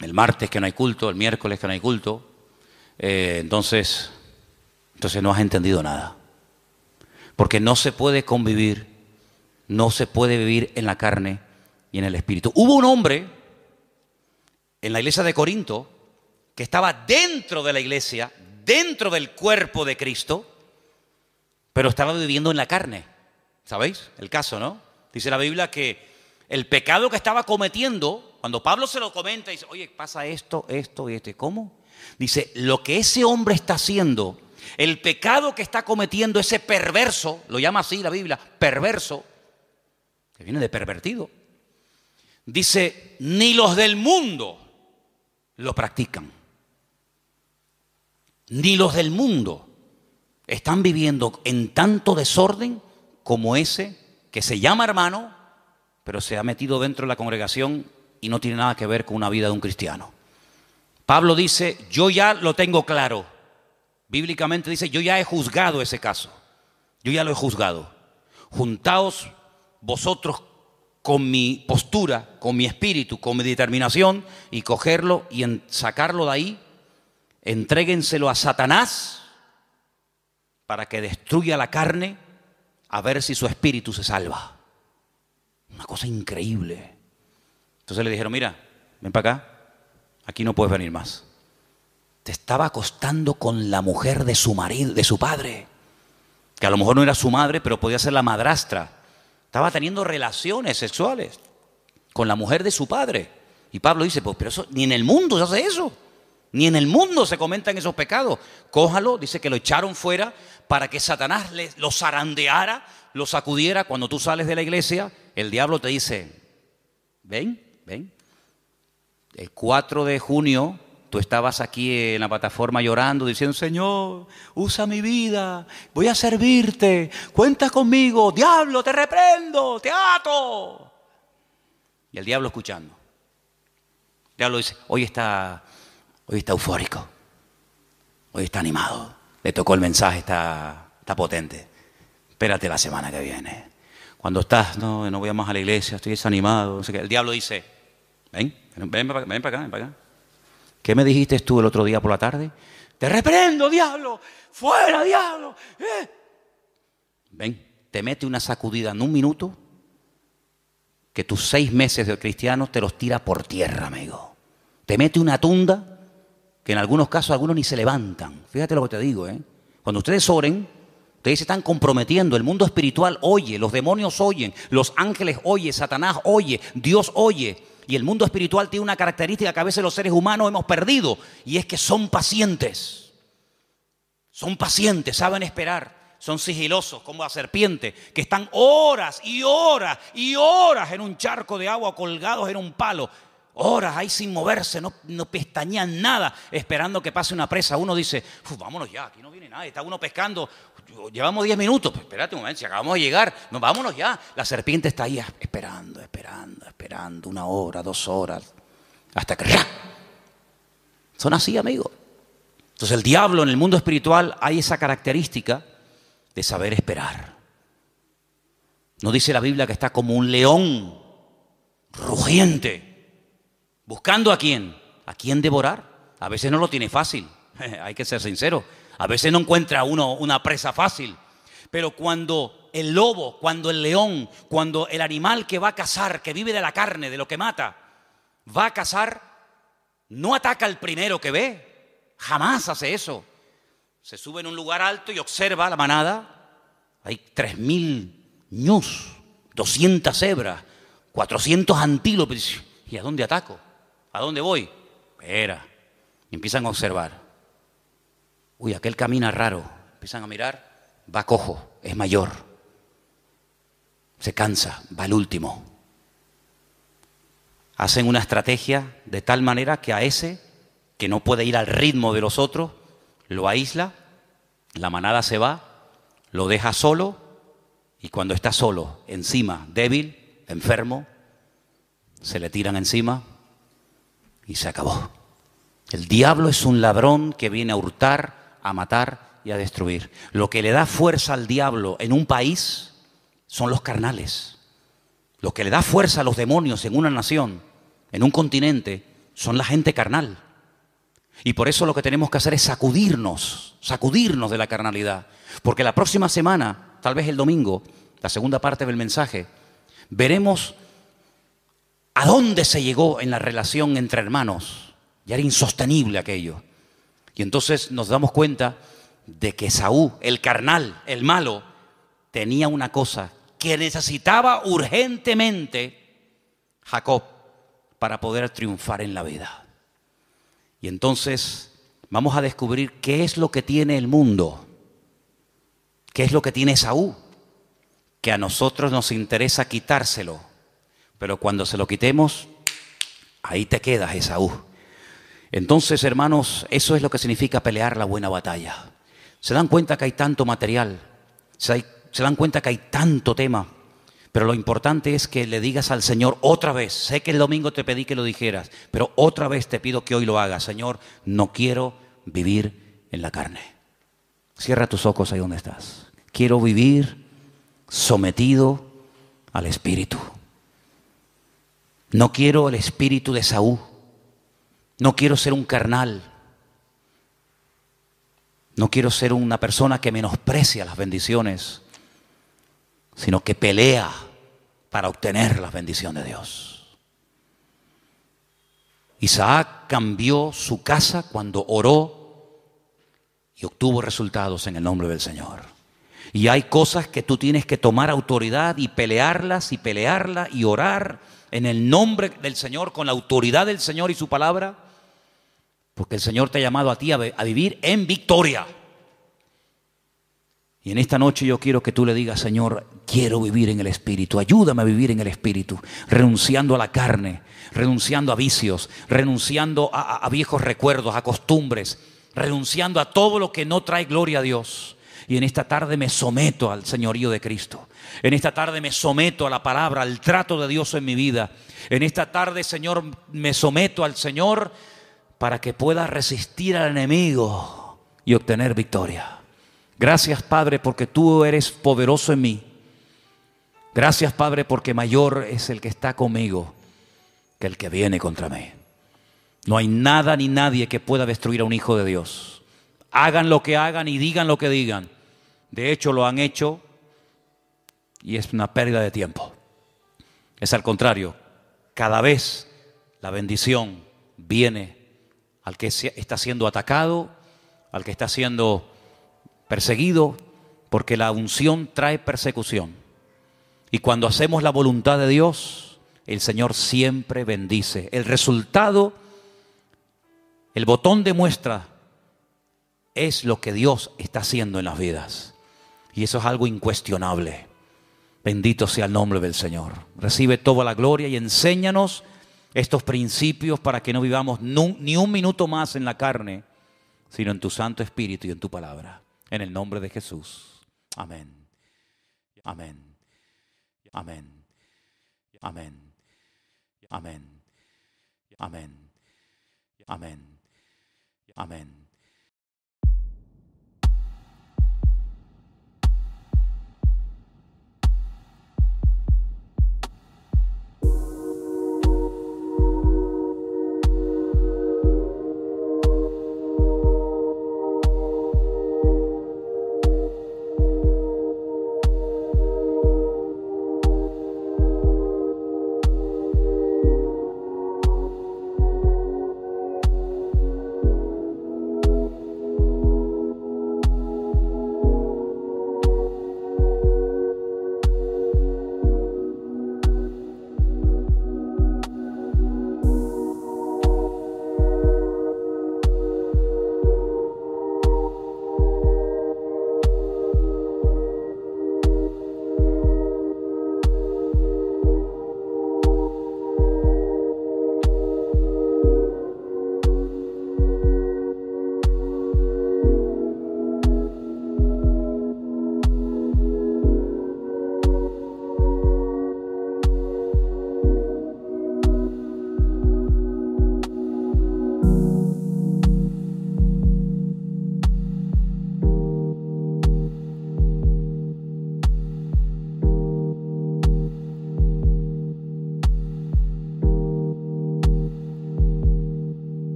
el martes que no hay culto, el miércoles que no hay culto, entonces no has entendido nada. Porque no se puede convivir, no se puede vivir en la carne y en el espíritu. Hubo un hombre en la iglesia de Corinto que estaba dentro de la iglesia, dentro del cuerpo de Cristo, pero estaba viviendo en la carne. ¿Sabéis el caso, no? Dice la Biblia que el pecado que estaba cometiendo, cuando Pablo se lo comenta, dice, oye, pasa esto y esto. ¿Cómo? Dice, lo que ese hombre está haciendo, el pecado que está cometiendo, ese perverso, lo llama así la Biblia, perverso, que viene de pervertido. Dice, ni los del mundo lo practican. Ni los del mundo están viviendo en tanto desorden como ese que se llama hermano, pero se ha metido dentro de la congregación y no tiene nada que ver con una vida de un cristiano. Pablo dice, yo ya lo tengo claro. Bíblicamente dice, yo ya he juzgado ese caso. Yo ya lo he juzgado. Juntaos vosotros con mi postura, con mi espíritu, con mi determinación y cogerlo y sacarlo de ahí. Entréguenselo a Satanás para que destruya la carne a ver si su espíritu se salva. Una cosa increíble. Entonces le dijeron, mira, ven para acá, aquí no puedes venir más. Te estaba acostando con la mujer de su marido, de su padre, que a lo mejor no era su madre, pero podía ser la madrastra. Estaba teniendo relaciones sexuales con la mujer de su padre. Y Pablo dice, pues pero eso ni en el mundo se hace eso. Ni en el mundo se comentan esos pecados. Cójalo, dice que lo echaron fuera para que Satanás lo zarandeara, lo sacudiera. Cuando tú sales de la iglesia, el diablo te dice, ven. El 4 de junio tú estabas aquí en la plataforma llorando, diciendo, Señor, usa mi vida, voy a servirte, cuenta conmigo, diablo, te reprendo, te ato. Y el diablo escuchando. El diablo dice, hoy está eufórico, hoy está animado, le tocó el mensaje, está potente. Espérate la semana que viene. Cuando estás, no voy más a la iglesia, estoy desanimado. No sé qué. El diablo dice, ven para acá. ¿Qué me dijiste tú el otro día por la tarde? Te reprendo, diablo, fuera, diablo. Ven, te mete una sacudida en un minuto que tus 6 meses de cristiano te los tira por tierra, amigo. Te mete una tunda que en algunos casos algunos ni se levantan. Fíjate lo que te digo, ¿eh? Cuando ustedes oren, ustedes se están comprometiendo. El mundo espiritual oye, los demonios oyen, los ángeles oyen, Satanás oye, Dios oye. Y el mundo espiritual tiene una característica que a veces los seres humanos hemos perdido, y es que son pacientes. Son pacientes, saben esperar, son sigilosos como la serpiente, que están horas y horas y horas en un charco de agua colgados en un palo. Horas ahí sin moverse, no pestañean nada, esperando que pase una presa. Uno dice, vámonos ya, aquí no viene nadie, está uno pescando, llevamos 10 minutos, pues espérate un momento, si acabamos de llegar, vámonos ya. La serpiente está ahí esperando, 1 hora, 2 horas, hasta que ¡ra! Son así, amigos. Entonces el diablo en el mundo espiritual hay esa característica de saber esperar. ¿No dice la Biblia que está como un león rugiente? ¿Buscando a quién? ¿A quién devorar? A veces no lo tiene fácil, hay que ser sincero. A veces no encuentra uno una presa fácil. Pero cuando el lobo, cuando el león, cuando el animal que va a cazar, que vive de la carne, de lo que mata, va a cazar, no ataca al primero que ve. Jamás hace eso. Se sube en un lugar alto y observa la manada. Hay 3.000 ñus, 200 cebras, 400 antílopes. ¿Y a dónde ataco? ¿A dónde voy? Espera. Y empiezan a observar. Uy, aquel camina raro. Empiezan a mirar. Va cojo, es mayor. Se cansa, va el último. Hacen una estrategia de tal manera que a ese, que no puede ir al ritmo de los otros, lo aísla, la manada se va, lo deja solo, y cuando está solo, encima, débil, enfermo, se le tiran encima y se acabó. El diablo es un ladrón que viene a hurtar, a matar y a destruir. Lo que le da fuerza al diablo en un país son los carnales. Lo que le da fuerza a los demonios en una nación, en un continente, son la gente carnal. Y por eso lo que tenemos que hacer es sacudirnos de la carnalidad. Porque la próxima semana, tal vez el domingo, la segunda parte del mensaje, veremos a dónde se llegó en la relación entre hermanos. Ya era insostenible aquello. Y entonces nos damos cuenta de que Esaú, el carnal, el malo, tenía una cosa que necesitaba urgentemente Jacob para poder triunfar en la vida. Y entonces vamos a descubrir qué es lo que tiene el mundo, qué es lo que tiene Esaú, que a nosotros nos interesa quitárselo, pero cuando se lo quitemos, ahí te quedas, Esaú. Entonces, hermanos, eso es lo que significa pelear la buena batalla. Se dan cuenta que hay tanto material, se dan cuenta que hay tanto tema, pero lo importante es que le digas al Señor otra vez. Sé que el domingo te pedí que lo dijeras, pero otra vez te pido que hoy lo hagas. Señor, no quiero vivir en la carne. Cierra tus ojos ahí donde estás. Quiero vivir sometido al Espíritu. No quiero el espíritu de Esaú. No quiero ser un carnal. No quiero ser una persona que menosprecia las bendiciones, sino que pelea para obtener la bendición de Dios. Isaac cambió su casa cuando oró y obtuvo resultados en el nombre del Señor. Y hay cosas que tú tienes que tomar autoridad y pelearlas y orar en el nombre del Señor, con la autoridad del Señor y su palabra, Porque el Señor te ha llamado a ti a vivir en victoria. Y en esta noche yo quiero que tú le digas: Señor, quiero vivir en el Espíritu, ayúdame a vivir en el Espíritu, renunciando a la carne, renunciando a vicios, renunciando a viejos recuerdos, a costumbres, renunciando a todo lo que no trae gloria a Dios. Y en esta tarde me someto al señorío de Cristo. En esta tarde me someto a la palabra, al trato de Dios en mi vida. En esta tarde, Señor, me someto al Señor para que pueda resistir al enemigo y obtener victoria. Gracias, Padre, porque tú eres poderoso en mí. Gracias, Padre, porque mayor es el que está conmigo que el que viene contra mí. No hay nada ni nadie que pueda destruir a un hijo de Dios. Hagan lo que hagan y digan lo que digan. De hecho, lo han hecho y es una pérdida de tiempo. Es al contrario, cada vez la bendición viene al que está siendo atacado, al que está siendo perseguido, porque la unción trae persecución. Y cuando hacemos la voluntad de Dios, el Señor siempre bendice. El resultado, el botón de muestra, es lo que Dios está haciendo en las vidas. Y eso es algo incuestionable. Bendito sea el nombre del Señor. Recibe toda la gloria y enséñanos estos principios para que no vivamos ni un minuto más en la carne, sino en tu Santo Espíritu y en tu palabra. En el nombre de Jesús. Amén. Amén. Amén. Amén. Amén. Amén. Amén. Amén.